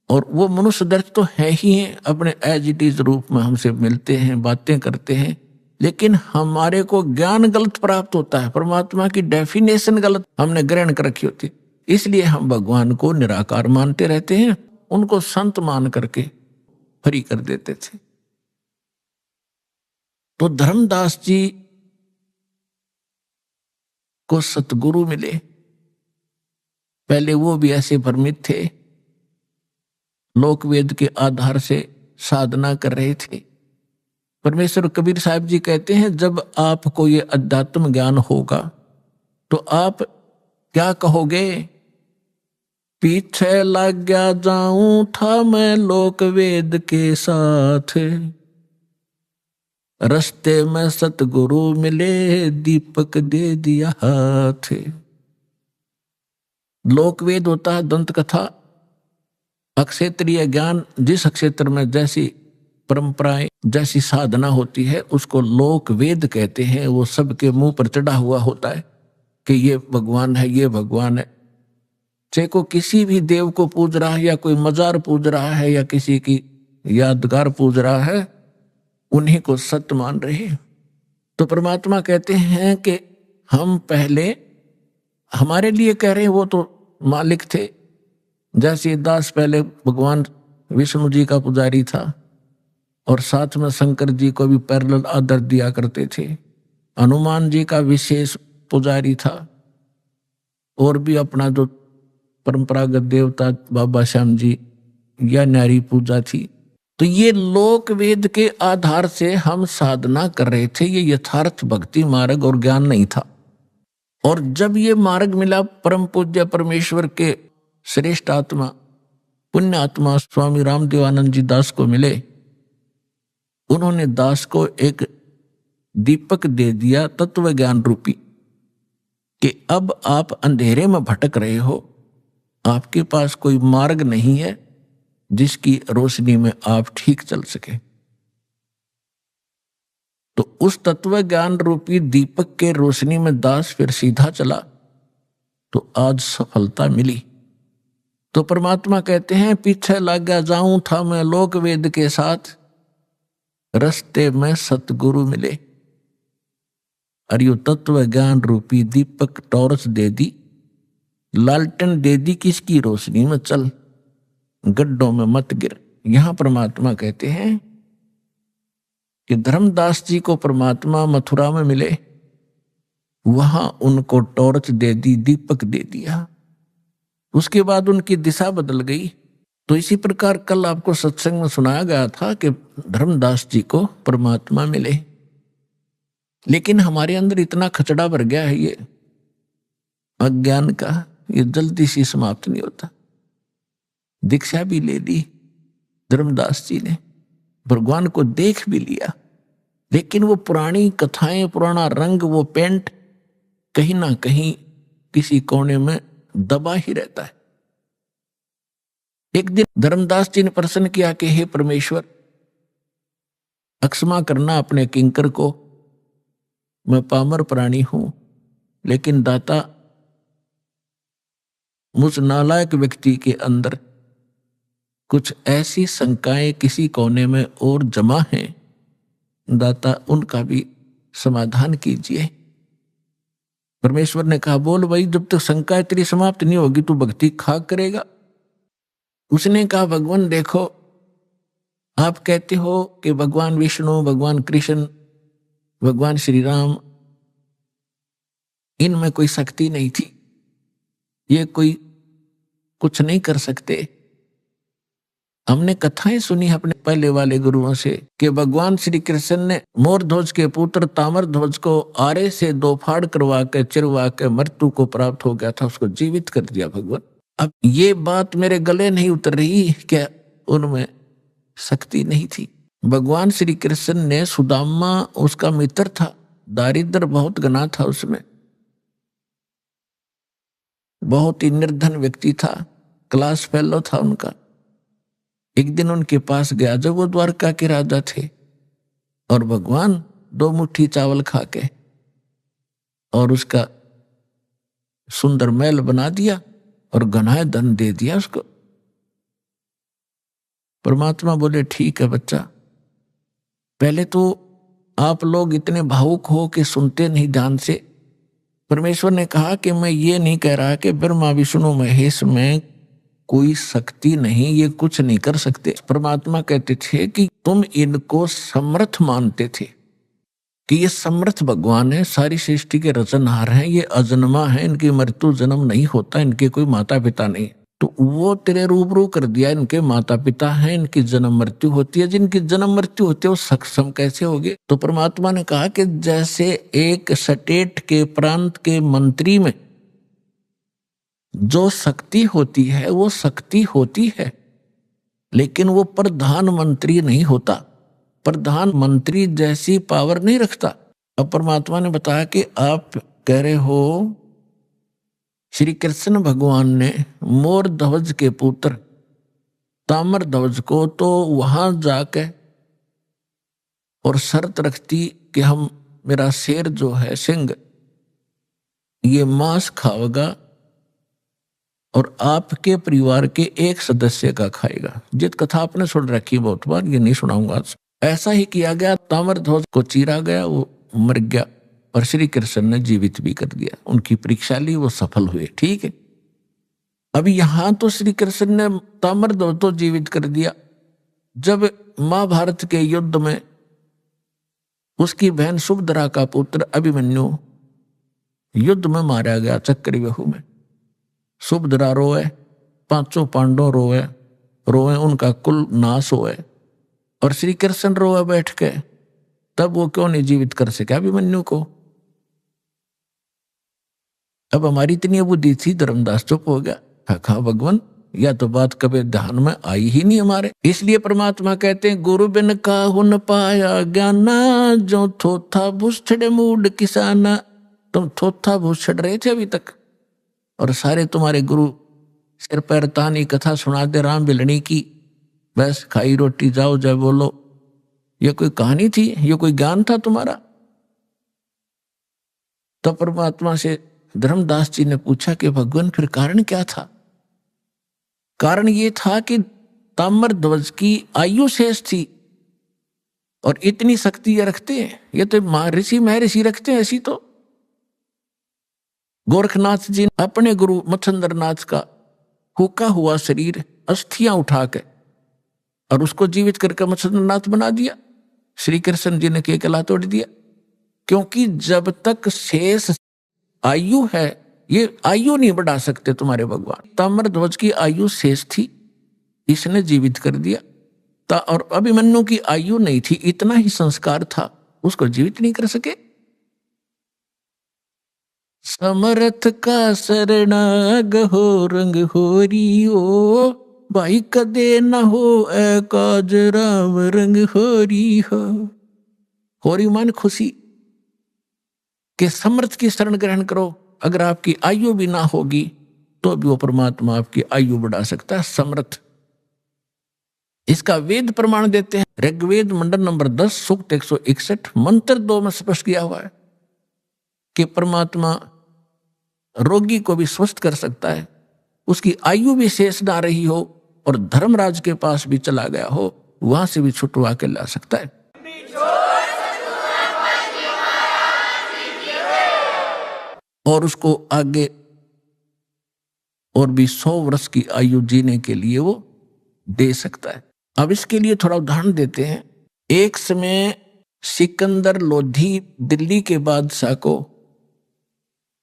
और वो मनुष्य दर्श तो है ही हैं, अपने एज इट इज रूप में हमसे मिलते हैं, बातें करते हैं, लेकिन हमारे को ज्ञान गलत प्राप्त होता है, परमात्मा की डेफिनेशन गलत हमने ग्रहण कर रखी होती। इसलिए हम भगवान को निराकार मानते रहते हैं, उनको संत मान करके फ्री कर देते थे। तो धर्मदास जी को सतगुरु मिले। पहले वो भी ऐसे भ्रमित थे, लोक वेद के आधार से साधना कर रहे थे। परमेश्वर कबीर साहब जी कहते हैं, जब आपको ये अध्यात्म ज्ञान होगा तो आप क्या कहोगे? पीछे लग गया जाऊं था मैं लोक वेद के साथ, रस्ते में सतगुरु मिले दीपक दे दिया हाथ। लोकवेद होता है दंत कथा, अक्षेत्रीय ज्ञान, जिस क्षेत्र में जैसी परंपराएं जैसी साधना होती है उसको लोक वेद कहते हैं। वो सबके मुंह पर चढ़ा हुआ होता है कि ये भगवान है, ये भगवान है। चाहे को किसी भी देव को पूज रहा है या कोई मजार पूज रहा है या किसी की यादगार पूज रहा है, उन्हीं को सत्य मान रहे हैं। तो परमात्मा कहते हैं कि हम पहले हमारे लिए कह रहे हैं, वो तो मालिक थे। जैसे दास पहले भगवान विष्णु जी का पुजारी था और साथ में शंकर जी को भी पैरेलल आदर दिया करते थे। हनुमान जी का विशेष पुजारी था और भी अपना जो परंपरागत देवता बाबा श्याम जी या नारी पूजा थी। तो ये लोक वेद के आधार से हम साधना कर रहे थे। ये यथार्थ भक्ति मार्ग और ज्ञान नहीं था। और जब ये मार्ग मिला परम पूज्य परमेश्वर के श्रेष्ठ आत्मा पुण्य आत्मा स्वामी रामदेवानंद जी दास को मिले, उन्होंने दास को एक दीपक दे दिया तत्व ज्ञान रूपी कि अब आप अंधेरे में भटक रहे हो, आपके पास कोई मार्ग नहीं है जिसकी रोशनी में आप ठीक चल सके। तो उस तत्व ज्ञान रूपी दीपक के रोशनी में दास फिर सीधा चला तो आज सफलता मिली। तो परमात्मा कहते हैं, पीछे लग गया जाऊं था मैं लोक वेद के साथ, रस्ते में सतगुरु मिले। और यो तत्व ज्ञान रूपी दीपक टॉर्च दे दी, लालटेन दे दी, किसकी रोशनी में चल, गड्ढों में मत गिर। यहां परमात्मा कहते हैं कि धर्मदास जी को परमात्मा मथुरा में मिले, वहां उनको टॉर्च दे दी, दीपक दे दिया। उसके बाद उनकी दिशा बदल गई। तो इसी प्रकार कल आपको सत्संग में सुनाया गया था कि धर्मदास जी को परमात्मा मिले, लेकिन हमारे अंदर इतना खचड़ा भर गया है ये अज्ञान का, ये जल्दी से समाप्त नहीं होता। दीक्षा भी ले ली धर्मदास जी ने, भगवान को देख भी लिया, लेकिन वो पुरानी कथाएं, पुराना रंग, वो पेंट कहीं ना कहीं किसी कोने में दबा ही रहता है। एक दिन धर्मदास जी ने प्रश्न किया कि हे परमेश्वर, अक्षमा करना अपने किंकर को, मैं पामर प्राणी हूं, लेकिन दाता मुझ नालायक व्यक्ति के अंदर कुछ ऐसी शंकाएं किसी कोने में और जमा हैं, दाता उनका भी समाधान कीजिए। परमेश्वर ने कहा, बोल भाई, जब तक शंकाएं तेरी समाप्त नहीं होगी तू भक्ति खाक करेगा। उसने कहा, भगवान देखो, आप कहते हो कि भगवान विष्णु, भगवान कृष्ण, भगवान श्री राम, इनमें कोई शक्ति नहीं थी, ये कोई कुछ नहीं कर सकते। हमने कथाएं सुनी अपने पहले वाले गुरुओं से कि भगवान श्री कृष्ण ने मोर ध्वज के पुत्र तामर ध्वज को आरे से दो फाड़ करवा के चिरवा के मृत्यु को प्राप्त हो गया था, उसको जीवित कर दिया भगवान। अब ये बात मेरे गले नहीं उतर रही, क्या उनमें शक्ति नहीं थी? भगवान श्री कृष्ण ने सुदामा, उसका मित्र था, दारिद्र बहुत घना था, उसमें बहुत ही निर्धन व्यक्ति था, क्लास फेलो था उनका। एक दिन उनके पास गया जब वो द्वारका के राजा थे, और भगवान 2 मुट्ठी चावल खा के और उसका सुंदर महल बना दिया और घना धन दे दिया उसको। परमात्मा बोले, ठीक है बच्चा, पहले तो आप लोग इतने भावुक हो कि सुनते नहीं ध्यान से। परमेश्वर ने कहा कि मैं ये नहीं कह रहा कि ब्रह्मा विष्णु महेश में कोई शक्ति नहीं, ये कुछ नहीं कर सकते। परमात्मा कहते थे कि तुम इनको समर्थ मानते थे कि ये समर्थ भगवान है, सारी सृष्टि के रचनहार हैं, ये अजन्मा है, इनकी मृत्यु जन्म नहीं होता, इनके कोई माता पिता नहीं। तो वो तेरे रूबरू कर दिया, इनके माता पिता हैं, इनकी जन्म मृत्यु होती है, जिनकी जन्म मृत्यु होती है वो सक्षम कैसे होगे? तो परमात्मा ने कहा कि जैसे एक स्टेट के प्रांत के मंत्री में जो शक्ति होती है वो शक्ति होती है, लेकिन वो प्रधानमंत्री नहीं होता, प्रधानमंत्री जैसी पावर नहीं रखता। अब परमात्मा ने बताया कि आप कह रहे हो श्री कृष्ण भगवान ने मोर ध्वज के पुत्र ताम्र ध्वज को तो वहां जाके और शर्त रखती कि हम मेरा शेर जो है सिंह ये मांस खाएगा और आपके परिवार के एक सदस्य का खाएगा। जित कथा आपने सुन रखी बहुत बार, ये नहीं सुनाऊंगा आज। ऐसा ही किया गया, ताम्र ध्वज को चीरा गया, वो मर गया और श्री कृष्ण ने जीवित भी कर दिया। उनकी परीक्षा ली, वो सफल हुए। ठीक है, अभी यहां तो श्री कृष्ण ने ताम्र ध्वज तो जीवित कर दिया। जब महाभारत के युद्ध में उसकी बहन सुभद्रा का पुत्र अभिमन्यु युद्ध में मारा गया चक्रव्यूह में, सुभद्रा रोए, पांचों पांडव रोए, उनका कुल नाश होए और श्री कृष्ण रोए बैठ के, तब वो क्यों नहीं जीवित कर सके अभिमन्यु को? अब हमारी इतनी बुद्धि थी, धर्मदास चुप हो गया। कहा भगवान या तो बात कभी ध्यान में आई ही नहीं हमारे। इसलिए परमात्मा कहते हैं गुरु बिन काहु न पाया ज्ञाना, जो थोथा भूषड़े मूड किसाना। तुम थोथा भूषड़ रहे थे अभी तक और सारे तुम्हारे गुरु सिर पैर तानी कथा सुना दे राम बिलनी की, बस खाई रोटी जाओ जय बोलो। ये कोई कहानी थी? ये कोई ज्ञान था तुम्हारा? तो परमात्मा से धर्मदास जी ने पूछा कि भगवान फिर कारण क्या था? कारण ये था कि ताम्र ध्वज की आयु शेष थी और इतनी शक्ति ये रखते हैं, ये तो ऋषि महर्षि रखते हैं। ऐसी तो गोरखनाथ जी ने अपने गुरु मच्छंद्रनाथ का हुका हुआ शरीर अस्थियां उठा के और उसको जीवित करके मच्छंद्रनाथ बना दिया। श्री कृष्ण जी ने केकला तोड़ दिया, क्योंकि जब तक शेष आयु है ये आयु नहीं बढ़ा सकते तुम्हारे भगवान। ताम्र ध्वज की आयु शेष थी, इसने जीवित कर दिया। और अभिमन्यु की आयु नहीं थी, इतना ही संस्कार था, उसको जीवित नहीं कर सके। समर्थ का शरणाग हो रंग होरियो, भाई कदे न हो काज राम रंग होरी हो। होरी मान खुशी के समर्थ की शरण ग्रहण करो। अगर आपकी आयु भी ना होगी तो भी वो परमात्मा आपकी आयु बढ़ा सकता है, समर्थ। इसका वेद प्रमाण देते हैं। ऋग्वेद मंडल नंबर 10 सूक्त 161 मंत्र 2 में स्पष्ट किया हुआ है कि परमात्मा रोगी को भी स्वस्थ कर सकता है, उसकी आयु भी शेष ना रही हो और धर्मराज के पास भी चला गया हो, वहां से भी छुटवा के ला सकता है। और उसको आगे और भी 100 वर्ष की आयु जीने के लिए वो दे सकता है। अब इसके लिए थोड़ा उदाहरण देते हैं। एक समय सिकंदर लोधी दिल्ली के बादशाह को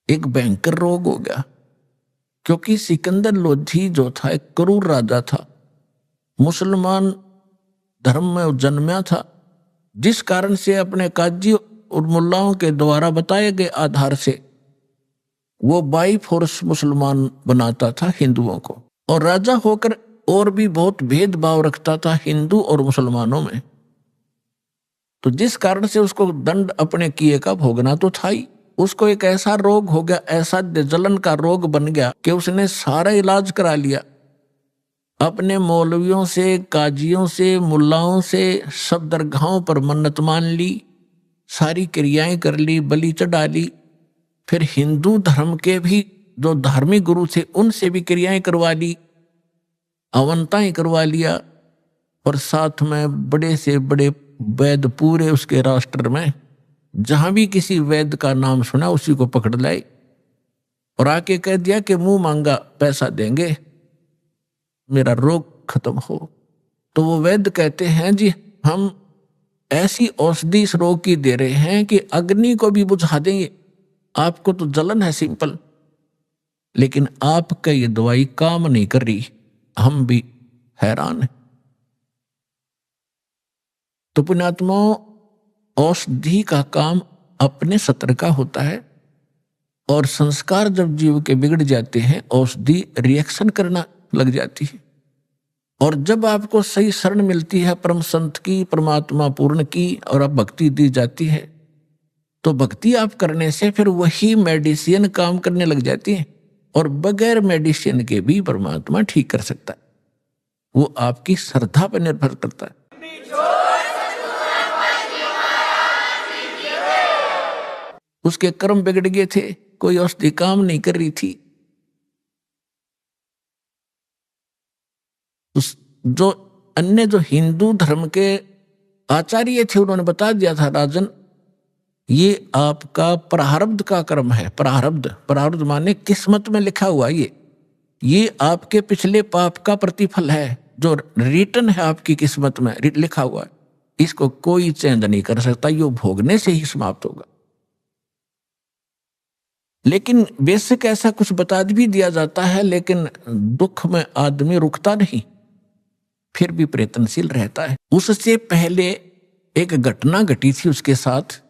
एक भयंकर रोग हो गया, क्योंकि सिकंदर लोधी जो था एक क्रूर राजा था, मुसलमान धर्म में जन्मा था, जिस कारण से अपने काजी और मुल्लाओं के द्वारा बताए गए आधार से वो बाई फोर्स मुसलमान बनाता था हिंदुओं को, और राजा होकर और भी बहुत भेदभाव रखता था हिंदू और मुसलमानों में। तो जिस कारण से उसको दंड अपने किए का भोगना तो था ही। उसको एक ऐसा रोग हो गया, ऐसा जलन का रोग बन गया कि उसने सारा इलाज करा लिया, अपने मौलवियों से, काजियों से, मुल्लाओं से, सब दरगाहों पर मन्नत मान ली, सारी क्रियाएं कर ली, बलि चढ़ा ली। फिर हिंदू धर्म के भी जो धार्मिक गुरु थे उनसे भी क्रियाएं करवा ली, अवंताएं करवा लिया, और साथ में बड़े से बड़े वैद पूरे उसके राष्ट्र में जहां भी किसी वैद का नाम सुना उसी को पकड़ लाए और आके कह दिया कि मुंह मांगा पैसा देंगे, मेरा रोग खत्म हो। तो वो वैद कहते हैं जी हम ऐसी औषधि इस रोग की दे रहे हैं कि अग्नि को भी बुझा देंगे। आपको तो जलन है सिंपल, लेकिन आपका ये दवाई काम नहीं कर रही, हम भी हैरान हैं। तो पुण्यात्माओं, औषधि का काम अपने सत्र का होता है, और संस्कार जब जीव के बिगड़ जाते हैं औषधि रिएक्शन करना लग जाती है। और जब आपको सही शरण मिलती है परम संत की, परमात्मा पूर्ण की, और अब भक्ति दी जाती है, तो भक्ति आप करने से फिर वही मेडिसिन काम करने लग जाती है, और बगैर मेडिसिन के भी परमात्मा ठीक कर सकता है। वो आपकी श्रद्धा पर निर्भर करता है। उसके कर्म बिगड़ गए थे, कोई औषधि काम नहीं कर रही थी। जो अन्य जो हिंदू धर्म के आचार्य थे उन्होंने बता दिया था, राजन ये आपका प्रारब्ध का कर्म है। प्रारब्ध माने किस्मत में लिखा हुआ, ये आपके पिछले पाप का प्रतिफल है, जो रिटन है आपकी किस्मत में लिखा हुआ है। इसको कोई चेंज नहीं कर सकता, ये भोगने से ही समाप्त होगा। लेकिन बेसिक ऐसा कुछ बता भी दिया जाता है, लेकिन दुख में आदमी रुकता नहीं, फिर भी प्रयत्नशील रहता है। उससे पहले एक घटना घटी थी उसके साथ।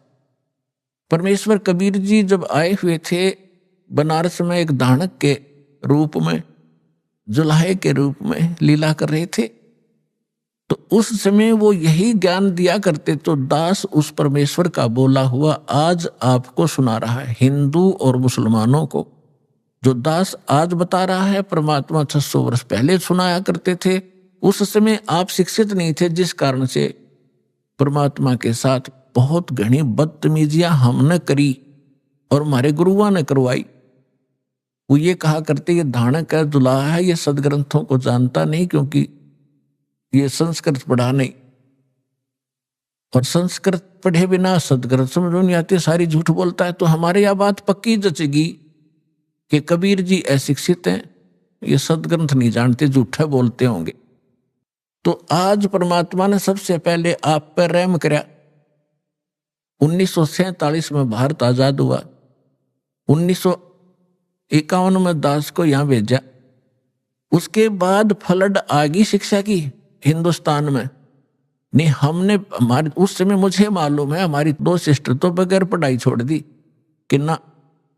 परमेश्वर कबीर जी जब आए हुए थे बनारस में, एक दानक के रूप में, जुलाहे के रूप में लीला कर रहे थे, तो उस समय वो यही ज्ञान दिया करते। तो दास उस परमेश्वर का बोला हुआ आज आपको सुना रहा है। हिंदू और मुसलमानों को जो दास आज बता रहा है, परमात्मा 600 वर्ष पहले सुनाया करते थे। उस समय आप शिक्षित नहीं थे, जिस कारण से परमात्मा के साथ बहुत घनी बदतमीजियां हमने करी और हमारे गुरुओं ने करवाई। वो ये कहा करते ये धानक है, दुल्हा है, ये सदग्रंथों को जानता नहीं, क्योंकि ये संस्कृत पढ़ा नहीं, और संस्कृत पढ़े बिना सदग्रंथ समझ नहीं आते, सारी झूठ बोलता है। तो हमारे यह बात पक्की जचेगी कि कबीर जी अशिक्षित हैं, ये सदग्रंथ नहीं जानते, झूठे बोलते होंगे। तो आज परमात्मा ने सबसे पहले आप पर रहम कराया। 1947 में भारत आजाद हुआ, 1951 में दास को यहां भेजा। उसके बाद फ्लड आ गई शिक्षा की हिंदुस्तान में। नहीं, हमने हमारे उस समय मुझे मालूम है हमारी 2 सिस्टर तो बगैर पढ़ाई छोड़ दी कि ना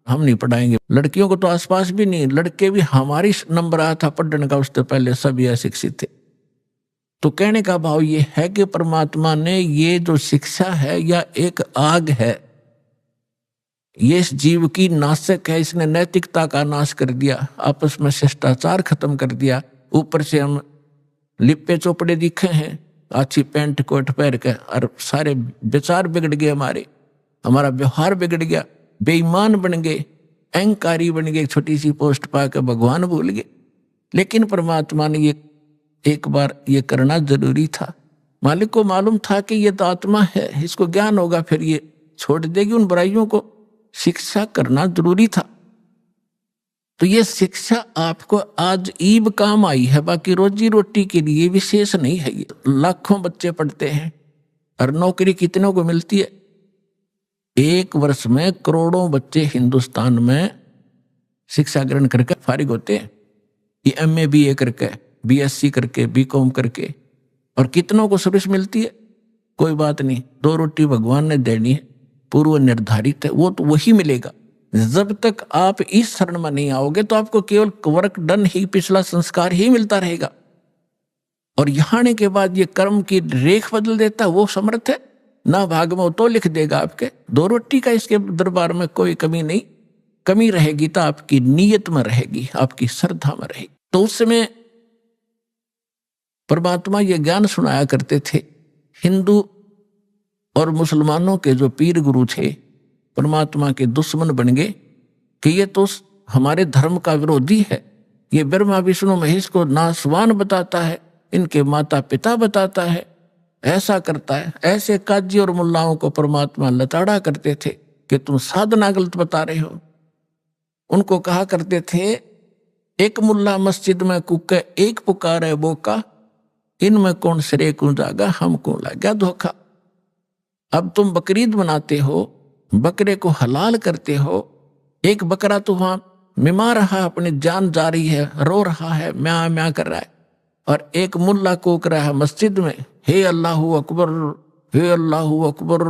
हम नहीं पढ़ाएंगे। लड़कियों को तो आसपास भी नहीं, लड़के भी हमारी नंबर आया था पढ़ने का, उससे पहले सभी अशिक्षित थे। तो कहने का भाव ये है कि परमात्मा ने ये जो शिक्षा है या एक आग है, ये इस जीव की नाशक है। इसने नैतिकता का नाश कर दिया, आपस में शिष्टाचार खत्म कर दिया। ऊपर से हम लिपे चोपड़े दिखे हैं, अच्छी पैंट कोट पहन के, और सारे विचार बिगड़ गए, हमारा व्यवहार बिगड़ गया, बेईमान बन गए, अहंकारी बन गए, छोटी सी पोस्ट पाकर भगवान भूल गए। लेकिन परमात्मा ने ये एक बार ये करना जरूरी था। मालिक को मालूम था कि ये तो आत्मा है, इसको ज्ञान होगा, फिर ये छोड़ देगी उन बुराइयों को। शिक्षा करना जरूरी था। तो ये शिक्षा आपको आज ईब काम आई है, बाकी रोजी रोटी के लिए विशेष नहीं है। ये लाखों बच्चे पढ़ते हैं और नौकरी कितनों को मिलती है? 1 वर्ष में करोड़ों बच्चे हिंदुस्तान में शिक्षा ग्रहण करके फारिग होते हैं। ये MA BA करके, BSc करके, BCom करके, और कितनों को सर्विस मिलती है? कोई बात नहीं, 2 रोटी भगवान ने देनी है, पूर्व निर्धारित है, वो तो वही मिलेगा। जब तक आप इस शरण में नहीं आओगे तो आपको केवल वर्क डन ही, पिछला संस्कार ही मिलता रहेगा। और यहाँ आने के बाद ये कर्म की रेख बदल देता है, वो समर्थ है ना। भाग में तो लिख देगा आपके 2 रोटी का, इसके दरबार में कोई कमी नहीं। कमी रहेगी तो आपकी नीयत में रहेगी, आपकी श्रद्धा में रहेगी। तो उस समय परमात्मा ये ज्ञान सुनाया करते थे। हिंदू और मुसलमानों के जो पीर गुरु थे परमात्मा के दुश्मन बन गए कि ये तो हमारे धर्म का विरोधी है, ये ब्रह्मा विष्णु महेश को नासवान बताता है, इनके माता पिता बताता है, ऐसा करता है। ऐसे काजी और मुल्लाओं को परमात्मा लताड़ा करते थे कि तुम साधना गलत बता रहे हो। उनको कहा करते थे, एक मुल्ला मस्जिद में कुके, एक पुकारे बोका, इनमें कौन सिरे को जागा, हमको लगा धोखा। अब तुम बकरीद मनाते हो, बकरे को हलाल करते हो, एक बकरा तो वहां मिमा रहा, अपनी जान जा रही है, रो रहा है, म्या म्या कर रहा है, और एक मुल्ला कोक रहा है मस्जिद में, हे अल्लाहू अकबर, हे अल्लाहू अकबर,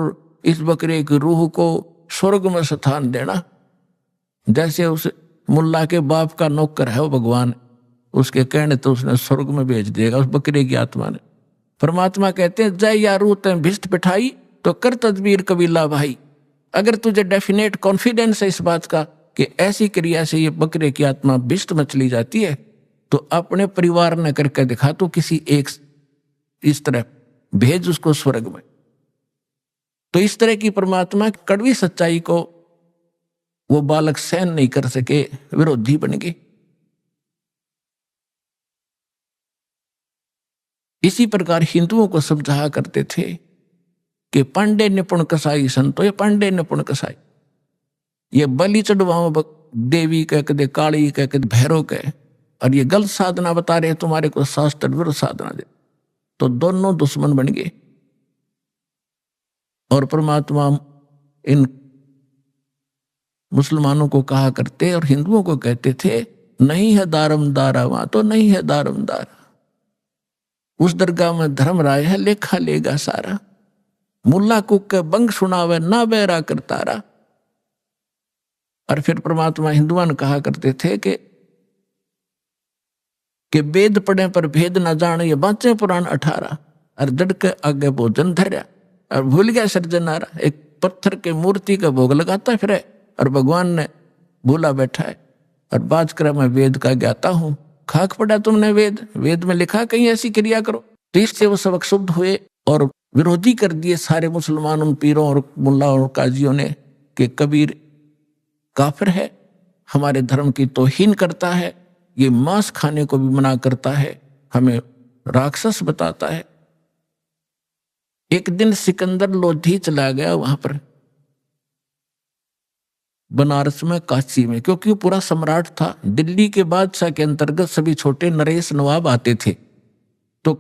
इस बकरे की रूह को स्वर्ग में स्थान देना। जैसे उस मुल्ला के बाप का नौकर है वो भगवान, उसके कहने तो उसने स्वर्ग में भेज देगा उस बकरे की आत्मा ने। परमात्मा कहते हैं जय या रूह तैं भिष्ट पिठाई, तो कर तदबीर कबीला भाई। अगर तुझे डेफिनेट कॉन्फिडेंस है इस बात का कि ऐसी क्रिया से ये बकरे की आत्मा भिष्ट में चली जाती है, तो अपने परिवार ने करके दिखा, तो किसी एक इस तरह भेज उसको स्वर्ग में। तो इस तरह की परमात्मा की कड़वी सच्चाई को वो बालक सहन नहीं कर सके, विरोधी बन गए। इसी प्रकार हिंदुओं को समझाया करते थे कि पांडे निपुण कसाई संतो, ये पांडे निपुण कसाई, ये बलि चढ़वाओ देवी कह के, काली कह के, भैरव कह, और ये गलत साधना बता रहे तुम्हारे को, शास्त्र विरुद्ध साधना दे। तो दोनों दुश्मन बन गए। और परमात्मा इन मुसलमानों को कहा करते और हिंदुओं को कहते थे, नहीं है दारमदारा, वहां तो नहीं है दारमदारा, उस दरगाह में धर्म राय है, लेखा लेगा सारा, मुल्ला कुक के बंग सुनावे ना बैरा करतारा। और फिर परमात्मा हिंदुओं ने कहा करते थे कि वेद पढ़े पर भेद न जाने, ये बाँचे पुराण 18, और जड़ के आगे भोजन धर्या और भूल गया सर्जनारा। एक पत्थर के मूर्ति का भोग लगाता फिर है, और भगवान ने भूला बैठा है, और बात कर मैं वेद का ज्ञाता हूं। खाक पड़ा तुमने वेद, वेद में लिखा कहीं ऐसी क्रिया करो। तो इससे वो सबक शुद्ध हुए और विरोधी कर दिए सारे मुसलमानों, पीरों और मुल्ला और काजियों ने कि कबीर काफिर है, हमारे धर्म की तौहीन करता है, ये मांस खाने को भी मना करता है, हमें राक्षस बताता है। एक दिन सिकंदर लोधी चला गया वहां पर बनारस में, काशी में, क्योंकि वो पूरा सम्राट था। दिल्ली के बादशाह के अंतर्गत सभी छोटे नरेश नवाब आते थे। तो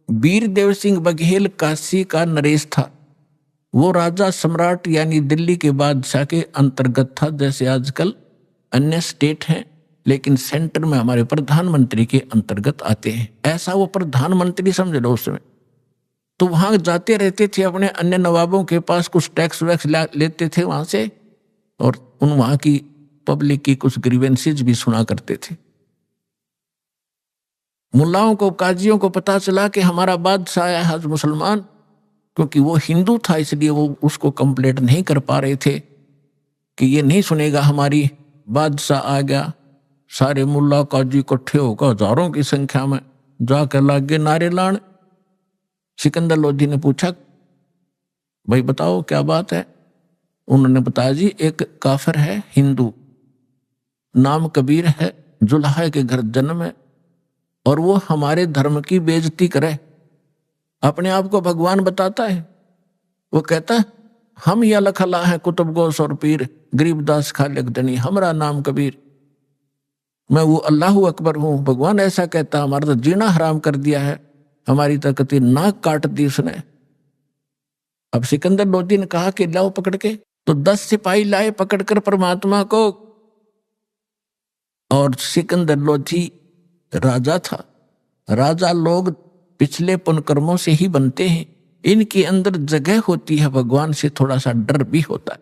वीर देव सिंह बघेल काशी का नरेश था, वो राजा सम्राट यानी दिल्ली के बादशाह के अंतर्गत था। जैसे आजकल अन्य स्टेट हैं, लेकिन सेंटर में हमारे प्रधानमंत्री के अंतर्गत आते हैं, ऐसा वो प्रधानमंत्री समझ लो उस समय। तो वहां जाते रहते थे, अपने अन्य नवाबों के पास कुछ टैक्स वैक्स लेते थे वहां से, और उन वहां की पब्लिक की कुछ ग्रीवेंसेज भी सुना करते थे। मुल्लाओं को, काजियों को पता चला कि हमारा बादशाह आया है मुसलमान, क्योंकि वो हिंदू था इसलिए वो उसको कंप्लेंट नहीं कर पा रहे थे कि ये नहीं सुनेगा हमारी, बादशाह आ गया। सारे मुल्ला काजी इकट्ठे होकर हजारों की संख्या में जाकर लागे नारे लान। सिकंदर लोधी ने पूछा, भाई बताओ क्या बात है। उन्होंने बताया, जी एक काफिर है हिंदू, नाम कबीर है, जुल्हा के घर जन्म है, और वो हमारे धर्म की बेइज्जती करे, अपने आप को भगवान बताता है। वो कहता है हम या लखला है कुतुब गोस और पीर, गरीबदास खालिक धनी, हमारा नाम कबीर, मैं वो अल्लाहू अकबर हूं। भगवान ऐसा कहता, हमारा तो जीना हराम कर दिया है, हमारी तकती नाक काट दी उसने। अब सिकंदर लोधी ने कहा कि लाओ पकड़ के, तो 10 सिपाही लाए पकड़कर परमात्मा को। और सिकंदर लोधी राजा था। राजा लोग पिछले पुण्यकर्मों से ही बनते हैं, इनके अंदर जगह होती है, भगवान से थोड़ा सा डर भी होता है।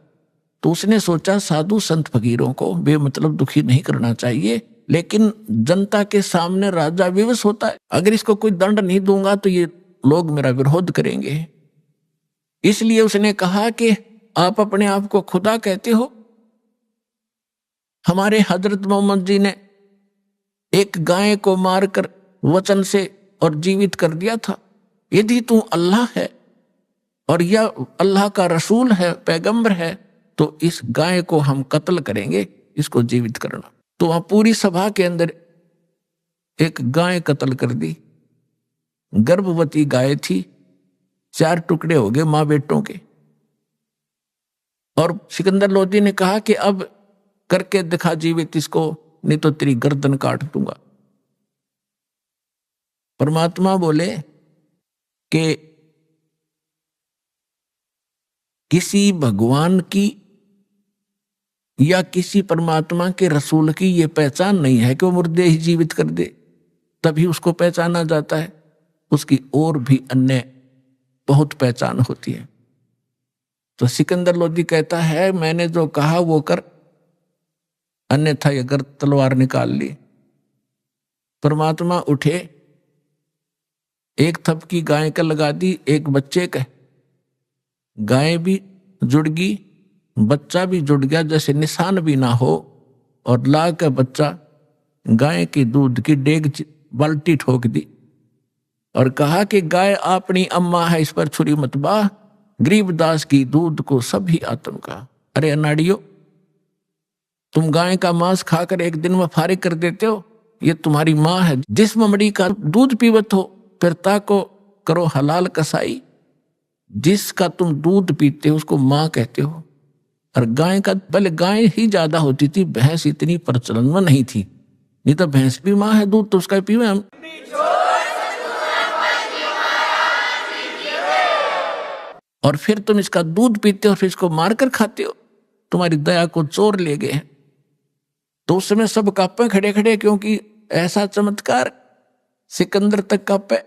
तो उसने सोचा साधु संत फकीरों को बेमतलब दुखी नहीं करना चाहिए, लेकिन जनता के सामने राजा विवश होता है, अगर इसको कोई दंड नहीं दूंगा तो ये लोग मेरा विरोध करेंगे। इसलिए उसने कहा कि आप अपने आप को खुदा कहते हो, हमारे हजरत मोहम्मद जी ने एक गाय को मारकर वचन से और जीवित कर दिया था। यदि तू अल्लाह है और यह अल्लाह का रसूल है, पैगंबर है, तो इस गाय को हम कत्ल करेंगे, इसको जीवित करना। तो वहां पूरी सभा के अंदर एक गाय कत्ल कर दी। गर्भवती गाय थी, 4 टुकड़े हो गए मां बेटों के। और सिकंदर लोधी ने कहा कि अब करके दिखा जीवित इसको, नहीं तो तेरी गर्दन काट दूंगा। परमात्मा बोले कि किसी भगवान की या किसी परमात्मा के रसूल की ये पहचान नहीं है कि वो मुर्दे ही जीवित कर दे, तभी उसको पहचाना जाता है। उसकी और भी अन्य बहुत पहचान होती है। तो सिकंदर लोदी कहता है, मैंने जो कहा वो कर, अन्यथा अगर तलवार निकाल ली। परमात्मा उठे, एक थपकी गाय का लगा दी, एक बच्चे का, गाय भी जुड़ गई, बच्चा भी जुड़ गया, जैसे निशान भी ना हो, और ला का बच्चा गाय की दूध की डेग बाल्टी ठोक दी और कहा कि गाय अपनी अम्मा है, इस पर छुरी मत बाह, गरीबदास की दूध को सभी आत्म का। अरे अनाड़ियो, तुम गाय का मांस खाकर एक दिन में फारिग कर देते हो, ये तुम्हारी माँ है, जिस ममड़ी का दूध पीवत हो, फिर ताको करो हलाल कसाई। जिसका तुम दूध पीते हो उसको माँ कहते हो। और गाय का, पहले गाय ही ज्यादा होती थी, भैंस इतनी प्रचलन में नहीं थी, नहीं तो भैंस भी माँ है, दूध तो उसका पीवे हम। और फिर तुम इसका दूध पीते हो, फिर इसको मारकर खाते हो, तुम्हारी दया को चोर ले गए। तो उस समय सब कांपे खड़े खड़े, क्योंकि ऐसा चमत्कार। सिकंदर तक कांपे,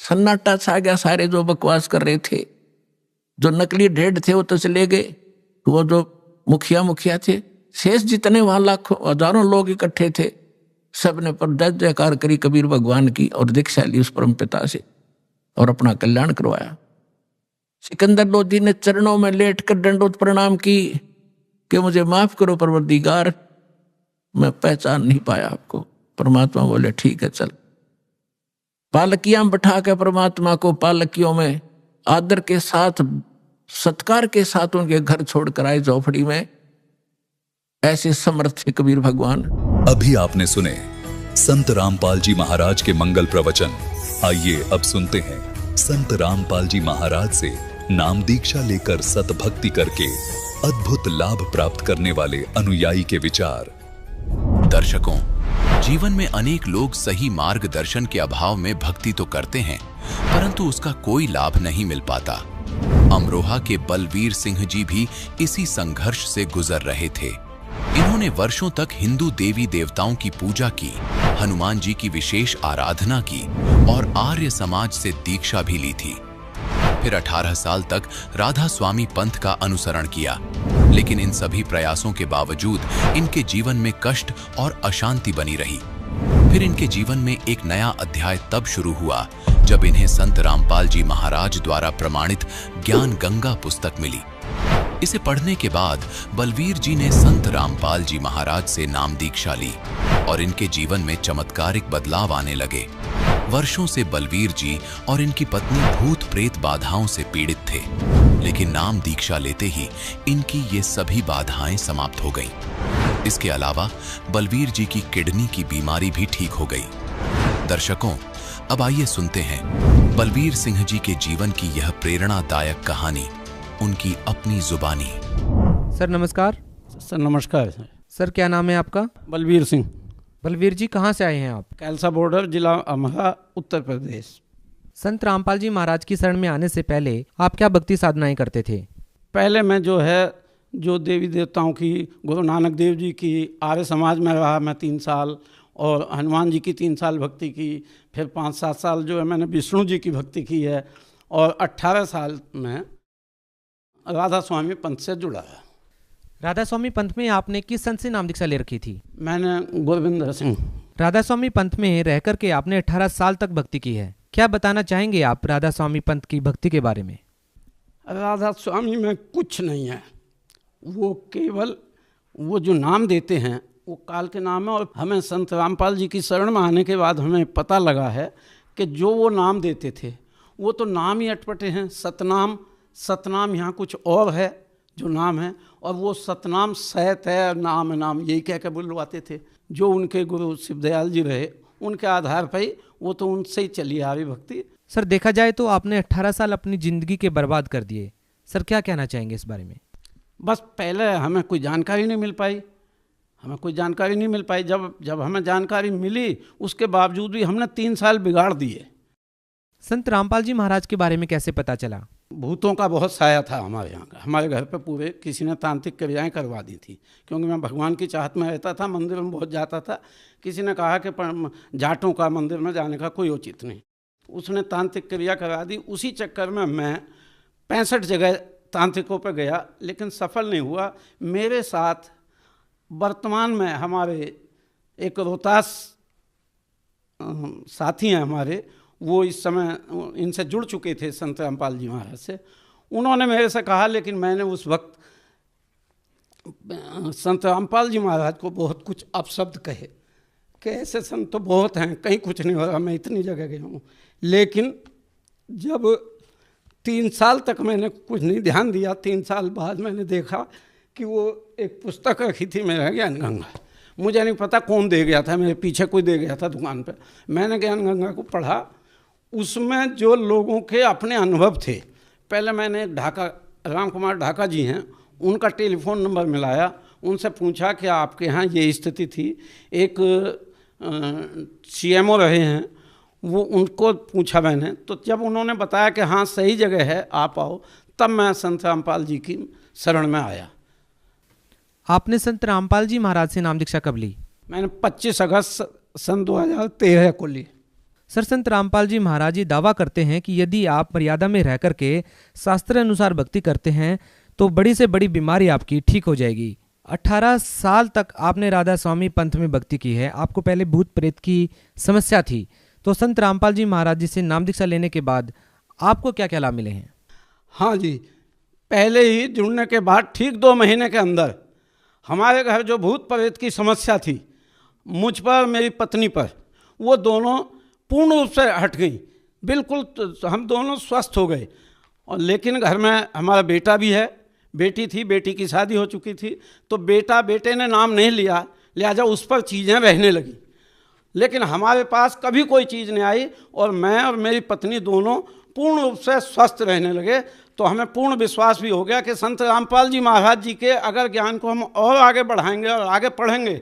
सन्नाटा छा गया। सारे जो बकवास कर रहे थे, जो नकली ढेड थे वो तो चले गए, वो जो मुखिया थे, शेष जितने वहां लाखों हजारों लोग इकट्ठे थे, सबने पर जय जयकार करी कबीर भगवान की और दीक्षा ली उस परम पिता से और अपना कल्याण करवाया। सिकंदर लोधी ने चरणों में लेटकर दंडोत प्रणाम की कि मुझे माफ करो परवरदिगार, मैं पहचान नहीं पाया आपको। परमात्मा बोले ठीक है चल। पालकियां में बैठा के परमात्मा को पालकियों में आदर के साथ, सत्कार के साथ उनके घर छोड़कर आए झोपड़ी में। ऐसे समर्थ थे कबीर भगवान। अभी आपने सुने संत रामपाल जी महाराज के मंगल प्रवचन। आइए अब सुनते हैं संत रामपाल जी महाराज से नाम दीक्षा लेकर सतभक्ति करके अद्भुत लाभ प्राप्त करने वाले अनुयायी के विचार। दर्शकों, जीवन में अनेक लोग सही मार्गदर्शन के अभाव में भक्ति तो करते हैं, परंतु उसका कोई लाभ नहीं मिल पाता। अमरोहा के बलवीर सिंह जी भी इसी संघर्ष से गुजर रहे थे। इन्होंने वर्षों तक हिंदू देवी देवताओं की पूजा की, हनुमान जी की विशेष आराधना की और आर्य समाज से दीक्षा भी ली थी। फिर 18 साल तक राधा स्वामी पंथ का अनुसरण किया, लेकिन इन सभी प्रयासों के बावजूद इनके जीवन में कष्ट और अशांति बनी रही। फिर इनके जीवन में एक नया अध्याय तब शुरू हुआ जब इन्हें संत रामपाल जी महाराज द्वारा प्रमाणित ज्ञान गंगा पुस्तक मिली। इसे पढ़ने के बाद बलवीर जी ने संत रामपाल जी महाराज से नाम दीक्षा ली और इनके जीवन में चमत्कारिक बदलाव आने लगे। वर्षों से बलवीर जी और इनकी पत्नी भूत प्रेत बाधाओं से पीड़ित थे, लेकिन नाम दीक्षा लेते ही इनकी ये सभी बाधाएं समाप्त हो गईं। इसके अलावा बलवीर जी की किडनी की बीमारी भी ठीक हो गई। दर्शकों, अब आइए सुनते हैं बलवीर सिंह जी के जीवन की यह प्रेरणादायक कहानी, उनकी अपनी जुबानी। सर नमस्कार। सर नमस्कार। सर क्या नाम है आपका? बलवीर सिंह। बलवीर जी कहाँ से आए हैं आप? कैलसा बॉर्डर, जिला अमहा, उत्तर प्रदेश। संत रामपाल जी महाराज की शरण में आने से पहले आप क्या भक्ति साधनाएं करते थे? पहले मैं जो देवी देवताओं की, गुरु नानक देव जी की, आर्य समाज में रहा मैं 3 साल, और हनुमान जी की 3 साल भक्ति की। फिर 5-7 साल जो है मैंने विष्णु जी की भक्ति की है, और 18 साल में राधा स्वामी पंथ से जुड़ा है। राधा स्वामी पंथ में आपने किस संत से नाम दीक्षा ले रखी थी? मैंने गोविंद सिंह। राधा स्वामी पंथ में रह करके आपने 18 साल तक भक्ति की है। क्या बताना चाहेंगे आप राधा स्वामी पंथ की भक्ति के बारे में? राधा स्वामी में कुछ नहीं है, वो केवल वो जो नाम देते हैं वो काल के नाम है। और हमें संत रामपाल जी की शरण में आने के बाद हमें पता लगा है कि जो वो नाम देते थे वो तो नाम ही अटपटे हैं। सतनाम यहाँ कुछ और है जो नाम है, और वो सतनाम सैत है, नाम यही कह के बुलवाते थे। जो उनके गुरु शिवदयाल जी रहे उनके आधार पर ही वो तो उनसे ही चली आ रही भक्ति। सर देखा जाए तो आपने 18 साल अपनी जिंदगी के बर्बाद कर दिए। सर क्या कहना चाहेंगे इस बारे में? बस पहले हमें कोई जानकारी नहीं मिल पाई। जब हमें जानकारी मिली उसके बावजूद भी हमने 3 साल बिगाड़ दिए। संत रामपाल जी महाराज के बारे में कैसे पता चला? भूतों का बहुत साया था हमारे यहाँ का। हमारे घर पे पूरे किसी ने तांत्रिक क्रियाएं करवा दी थी, क्योंकि मैं भगवान की चाहत में रहता था, मंदिर में बहुत जाता था। किसी ने कहा कि जाटों का मंदिर में जाने का कोई औचित्य नहीं, उसने तांत्रिक क्रिया करा दी। उसी चक्कर में मैं 65 जगह तांत्रिकों पर गया, लेकिन सफल नहीं हुआ। मेरे साथ वर्तमान में हमारे एक रोहतास साथी हैं हमारे, वो इस समय इनसे जुड़ चुके थे संत रामपाल जी महाराज से। उन्होंने मेरे से कहा, लेकिन मैंने उस वक्त संत रामपाल जी महाराज को बहुत कुछ अपशब्द कहे कि ऐसे संत तो बहुत हैं, कहीं कुछ नहीं हो रहा, मैं इतनी जगह गया हूँ। लेकिन जब 3 साल तक मैंने कुछ नहीं ध्यान दिया, 3 साल बाद मैंने देखा कि वो एक पुस्तक रखी थी मेरा ज्ञान गंगा। मुझे नहीं पता कौन दे गया था, मेरे पीछे कोई दे गया था दुकान पे। मैंने ज्ञान गंगा को पढ़ा, उसमें जो लोगों के अपने अनुभव थे। पहले मैंने ढाका, राम कुमार ढाका जी हैं, उनका टेलीफोन नंबर मिलाया, उनसे पूछा कि आपके यहाँ ये स्थिति थी। एक CMO रहे हैं, वो उनको पूछा मैंने, तो जब उन्होंने बताया कि हाँ सही जगह है, आप आओ, तब मैं संत रामपाल जी की शरण में आया। आपने संत रामपाल जी महाराज से नाम दीक्षा कब ली? मैंने 25 अगस्त सन 2013 को ली। सर, संत रामपाल जी महाराज जी दावा करते हैं कि यदि आप मर्यादा में रह करके शास्त्र अनुसार भक्ति करते हैं तो बड़ी से बड़ी बीमारी आपकी ठीक हो जाएगी। 18 साल तक आपने राधा स्वामी पंथ में भक्ति की है। आपको पहले भूत प्रेत की समस्या थी, तो संत रामपाल जी महाराज जी से नाम दीक्षा लेने के बाद आपको क्या क्या लाभ मिले हैं? हाँ जी, पहले ही जुड़ने के बाद ठीक 2 महीने के अंदर हमारे घर जो भूत प्रेत की समस्या थी, मुझ पर मेरी पत्नी पर, वो दोनों पूर्ण रूप से हट गई। बिल्कुल हम दोनों स्वस्थ हो गए। और लेकिन घर में हमारा बेटा भी है, बेटी थी, बेटी की शादी हो चुकी थी, तो बेटे ने नाम नहीं लिया, लिहाजा उस पर चीज़ें रहने लगी। लेकिन हमारे पास कभी कोई चीज़ नहीं आई और मैं और मेरी पत्नी दोनों पूर्ण रूप से स्वस्थ रहने लगे। तो हमें पूर्ण विश्वास भी हो गया कि संत रामपाल जी महाराज जी के अगर ज्ञान को हम और आगे बढ़ाएंगे और आगे पढ़ेंगे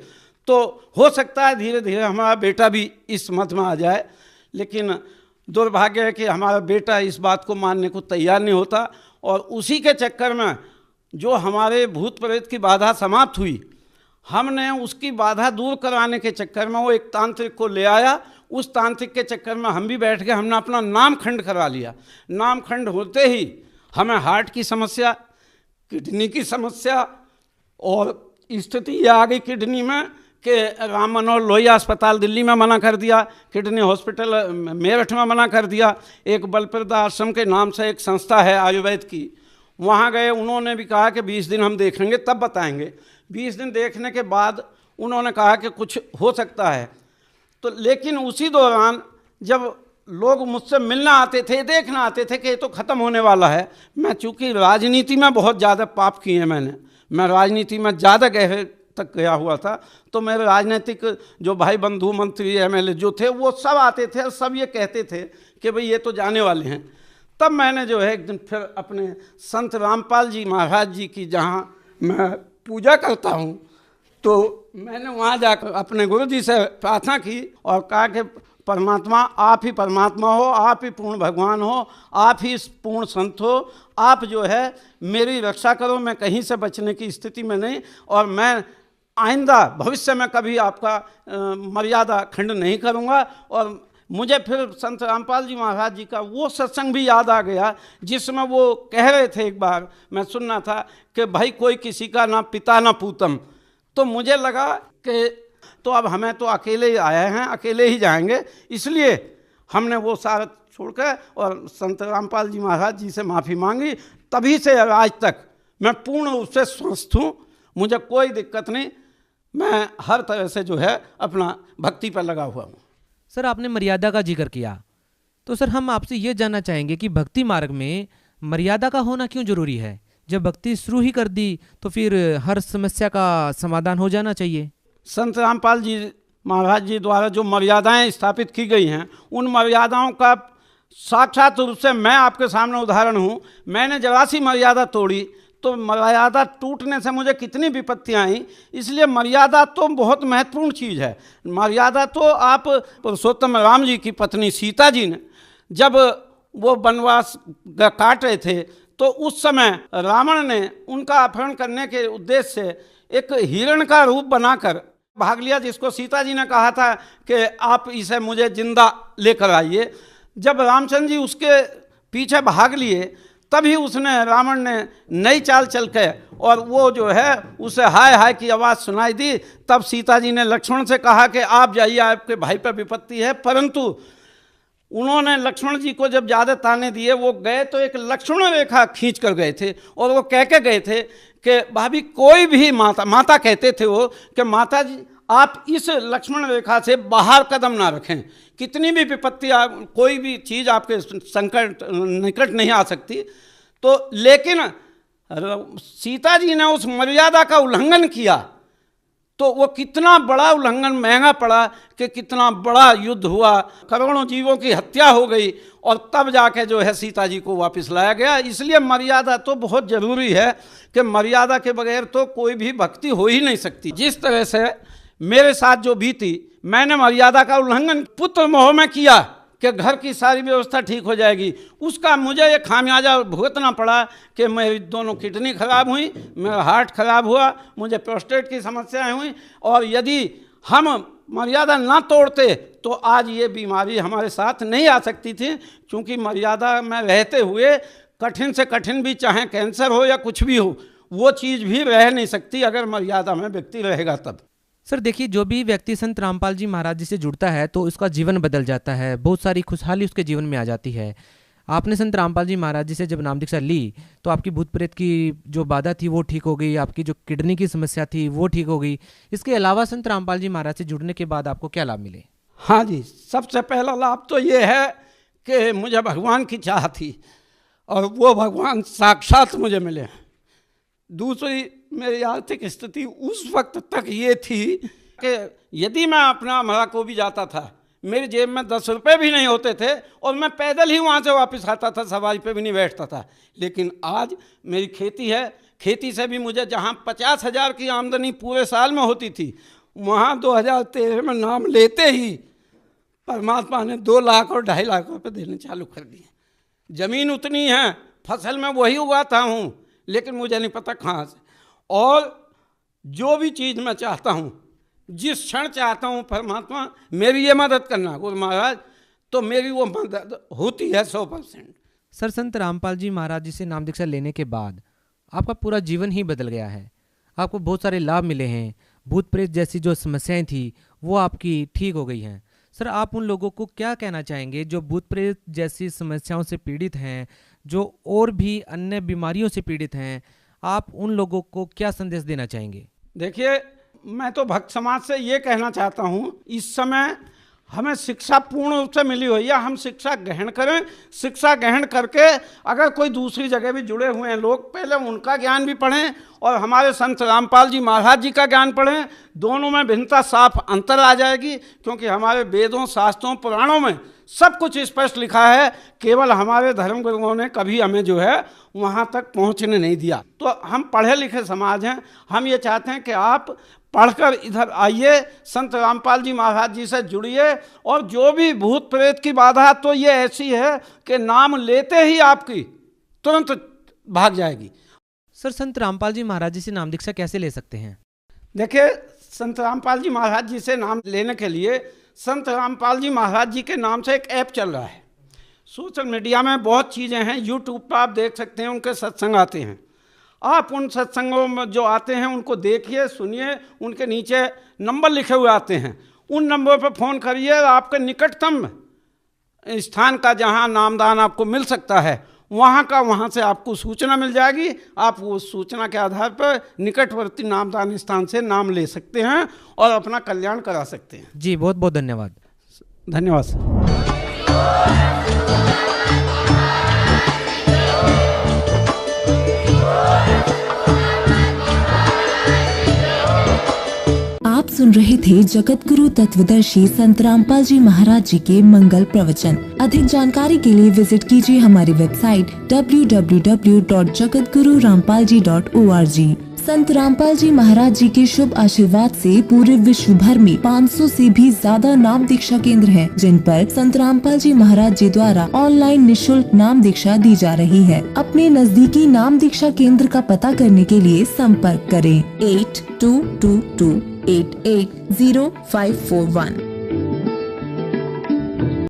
तो हो सकता है धीरे धीरे हमारा बेटा भी इस मत में आ जाए। लेकिन दुर्भाग्य है कि हमारा बेटा इस बात को मानने को तैयार नहीं होता। और उसी के चक्कर में जो हमारे भूत प्रेत की बाधा समाप्त हुई, हमने उसकी बाधा दूर कराने के चक्कर में वो एक तांत्रिक को ले आया। उस तांत्रिक के चक्कर में हम भी बैठ के हमने अपना नामखंड करा लिया। नामखंड होते ही हमें हार्ट की समस्या, किडनी की समस्या और स्थिति ये आ गई किडनी में कि राम मनोहर लोहिया अस्पताल दिल्ली में मना कर दिया, किडनी हॉस्पिटल मेरठ में मना कर दिया। एक बलप्रदा आश्रम के नाम से एक संस्था है आयुर्वेद की, वहाँ गए, उन्होंने भी कहा कि 20 दिन हम देखेंगे तब बताएंगे। 20 दिन देखने के बाद उन्होंने कहा कि कुछ हो सकता है। तो लेकिन उसी दौरान जब लोग मुझसे मिलना आते थे, देखना आते थे कि ये तो ख़त्म होने वाला है। मैं चूँकि राजनीति में बहुत ज़्यादा पाप किए हैं, मैं राजनीति में ज़्यादा गहरे तक गया हुआ था, तो मेरे राजनीतिक जो भाई बंधु मंत्री MLA जो थे वो सब आते थे और सब ये कहते थे कि भाई ये तो जाने वाले हैं। तब मैंने जो है एक दिन फिर अपने संत रामपाल जी महाराज जी की, जहाँ मैं पूजा करता हूँ, तो मैंने वहाँ जाकर अपने गुरु जी से प्रार्थना की और कहा कि परमात्मा आप ही परमात्मा हो, आप ही पूर्ण भगवान हो, आप ही पूर्ण संत हो, आप जो है मेरी रक्षा करो, मैं कहीं से बचने की स्थिति में नहीं, और मैं आइंदा भविष्य में कभी आपका मर्यादा खंड नहीं करूँगा। और मुझे फिर संत रामपाल जी महाराज जी का वो सत्संग भी याद आ गया जिसमें वो कह रहे थे, एक बार मैं सुनना था कि भाई कोई किसी का ना पिता ना पूतम। तो मुझे लगा कि तो अब हमें तो अकेले ही आए हैं, अकेले ही जाएंगे, इसलिए हमने वो सारा छोड़कर और संत रामपाल जी महाराज जी से माफ़ी मांगी। तभी से आज तक मैं पूर्ण रूप से स्वस्थ हूँ, मुझे कोई दिक्कत नहीं, मैं हर तरह से जो है अपना भक्ति पर लगा हुआ हूँ। सर, आपने मर्यादा का जिक्र किया, तो सर हम आपसे ये जानना चाहेंगे कि भक्ति मार्ग में मर्यादा का होना क्यों जरूरी है? जब भक्ति शुरू ही कर दी तो फिर हर समस्या का समाधान हो जाना चाहिए। संत रामपाल जी महाराज जी द्वारा जो मर्यादाएं स्थापित की गई हैं, उन मर्यादाओं का साक्षात रूप से मैं आपके सामने उदाहरण हूँ। मैंने जरा सी मर्यादा तोड़ी तो मर्यादा टूटने से मुझे कितनी विपत्तियाँ आई। इसलिए मर्यादा तो बहुत महत्वपूर्ण चीज़ है। मर्यादा तो आप पुरुषोत्तम राम जी की पत्नी सीता जी ने जब वो वनवास काट रहे थे, तो उस समय रावण ने उनका अपहरण करने के उद्देश्य से एक हिरण का रूप बनाकर भाग लिया, जिसको सीता जी ने कहा था कि आप इसे मुझे जिंदा लेकर आइए। जब रामचंद्र जी उसके पीछे भाग लिए, तभी उसने रावण ने नई चाल चल के और वो जो है उसे हाय हाय की आवाज़ सुनाई दी। तब सीता जी ने लक्ष्मण से कहा कि आप जाइए, आपके भाई पर विपत्ति है। परंतु उन्होंने लक्ष्मण जी को जब ज़्यादा ताने दिए, वो गए तो एक लक्ष्मण रेखा खींच कर गए थे और वो कह के गए थे कि भाभी कोई भी माता कहते थे वो कि माता जी आप इस लक्ष्मण रेखा से बाहर कदम ना रखें, कितनी भी विपत्ति कोई भी चीज़ आपके संकट निकट नहीं आ सकती। तो लेकिन सीता जी ने उस मर्यादा का उल्लंघन किया, तो वो कितना बड़ा उल्लंघन महंगा पड़ा कि कितना बड़ा युद्ध हुआ, करोड़ों जीवों की हत्या हो गई और तब जाके जो है सीता जी को वापस लाया गया। इसलिए मर्यादा तो बहुत ज़रूरी है कि मर्यादा के बगैर तो कोई भी भक्ति हो ही नहीं सकती। जिस तरह से मेरे साथ जो बीती, मैंने मर्यादा का उल्लंघन पुत्र मोह में किया कि घर की सारी व्यवस्था ठीक हो जाएगी, उसका मुझे ये खामियाजा भुगतना पड़ा कि मेरी दोनों किडनी खराब हुई, मेरा हार्ट खराब हुआ, मुझे प्रोस्टेट की समस्याएं हुई। और यदि हम मर्यादा ना तोड़ते तो आज ये बीमारी हमारे साथ नहीं आ सकती थी, क्योंकि मर्यादा में रहते हुए कठिन से कठिन भी, चाहे कैंसर हो या कुछ भी हो, वो चीज़ भी रह नहीं सकती अगर मर्यादा में व्यक्ति रहेगा तब। सर देखिए, जो भी व्यक्ति संत रामपाल जी महाराज जी से जुड़ता है तो उसका जीवन बदल जाता है, बहुत सारी खुशहाली उसके जीवन में आ जाती है। आपने संत रामपाल जी महाराज जी से जब नाम दीक्षा ली तो आपकी भूत प्रेत की जो बाधा थी वो ठीक हो गई, आपकी जो किडनी की समस्या थी वो ठीक हो गई। इसके अलावा संत रामपाल जी महाराज से जुड़ने के बाद आपको क्या लाभ मिले? हाँ जी, सबसे पहला लाभ तो ये है कि मुझे भगवान की चाह थी और वो भगवान साक्षात मुझे मिले। दूसरी, मेरी आर्थिक स्थिति उस वक्त तक ये थी कि यदि मैं अपना अमरा को भी जाता था, मेरी जेब में 10 रुपये भी नहीं होते थे और मैं पैदल ही वहाँ से वापस आता था, सवारी पे भी नहीं बैठता था। लेकिन आज मेरी खेती है, खेती से भी मुझे जहाँ 50,000 की आमदनी पूरे साल में होती थी, वहाँ 2013 में नाम लेते ही परमात्मा ने 2 लाख और 2.5 लाख रुपये देने चालू कर दिए। ज़मीन उतनी है, फसल में वही उगाता हूँ, लेकिन मुझे नहीं पता कहाँ से। और जो भी चीज़ मैं चाहता हूँ, जिस क्षण चाहता हूँ परमात्मा मेरी ये मदद करना गुरु महाराज, तो मेरी वो मदद होती है 100%। सर, संत रामपाल जी महाराज जी से नाम दीक्षा लेने के बाद आपका पूरा जीवन ही बदल गया है, आपको बहुत सारे लाभ मिले हैं, भूत प्रेत जैसी जो समस्याएं थी वो आपकी ठीक हो गई हैं। सर, आप उन लोगों को क्या कहना चाहेंगे जो भूत प्रेत जैसी समस्याओं से पीड़ित हैं, जो और भी अन्य बीमारियों से पीड़ित हैं, आप उन लोगों को क्या संदेश देना चाहेंगे? देखिए, मैं तो भक्त समाज से ये कहना चाहता हूँ, इस समय हमें शिक्षा पूर्ण रूप से मिली हुई है, हम शिक्षा ग्रहण करें। शिक्षा ग्रहण करके अगर कोई दूसरी जगह भी जुड़े हुए हैं लोग, पहले उनका ज्ञान भी पढ़ें और हमारे संत रामपाल जी महाराज जी का ज्ञान पढ़ें। दोनों में भिन्नता, साफ अंतर आ जाएगी, क्योंकि हमारे वेदों, शास्त्रों, पुराणों में सब कुछ स्पष्ट लिखा है, केवल हमारे धर्म गुरुओं ने कभी हमें जो है वहाँ तक पहुँचने नहीं दिया। तो हम पढ़े लिखे समाज हैं, हम ये चाहते हैं कि आप पढ़कर इधर आइए, संत रामपाल जी महाराज जी से जुड़िए। और जो भी भूत प्रेत की बाधा तो ये ऐसी है कि नाम लेते ही आपकी तुरंत भाग जाएगी। सर, संत रामपाल जी महाराज जी से नाम दीक्षा कैसे ले सकते हैं? देखिए, संत रामपाल जी महाराज जी से नाम लेने के लिए संत रामपाल जी महाराज जी के नाम से एक ऐप चल रहा है। सोशल मीडिया में बहुत चीज़ें हैं, यूट्यूब पर आप देख सकते हैं, उनके सत्संग आते हैं। आप उन सत्संगों में जो आते हैं उनको देखिए, सुनिए, उनके नीचे नंबर लिखे हुए आते हैं, उन नंबर पर फ़ोन करिए। आपके निकटतम स्थान का जहां नामदान आपको मिल सकता है वहां से आपको सूचना मिल जाएगी। आप वो सूचना के आधार पर निकटवर्ती नामदान स्थान से नाम ले सकते हैं और अपना कल्याण करा सकते हैं। जी, बहुत बहुत धन्यवाद। धन्यवाद सर। आप सुन रहे थे जगत गुरु तत्वदर्शी संत रामपाल जी महाराज जी के मंगल प्रवचन। अधिक जानकारी के लिए विजिट कीजिए हमारी वेबसाइट www.jagatgururampalji.org। संत रामपाल जी महाराज जी के शुभ आशीर्वाद से पूरे विश्व भर में 500 से भी ज्यादा नाम दीक्षा केंद्र हैं, जिन पर संत रामपाल जी महाराज जी द्वारा ऑनलाइन निःशुल्क नाम दीक्षा दी जा रही है। अपने नजदीकी नाम दीक्षा केंद्र का पता करने के लिए संपर्क करें 8222880541।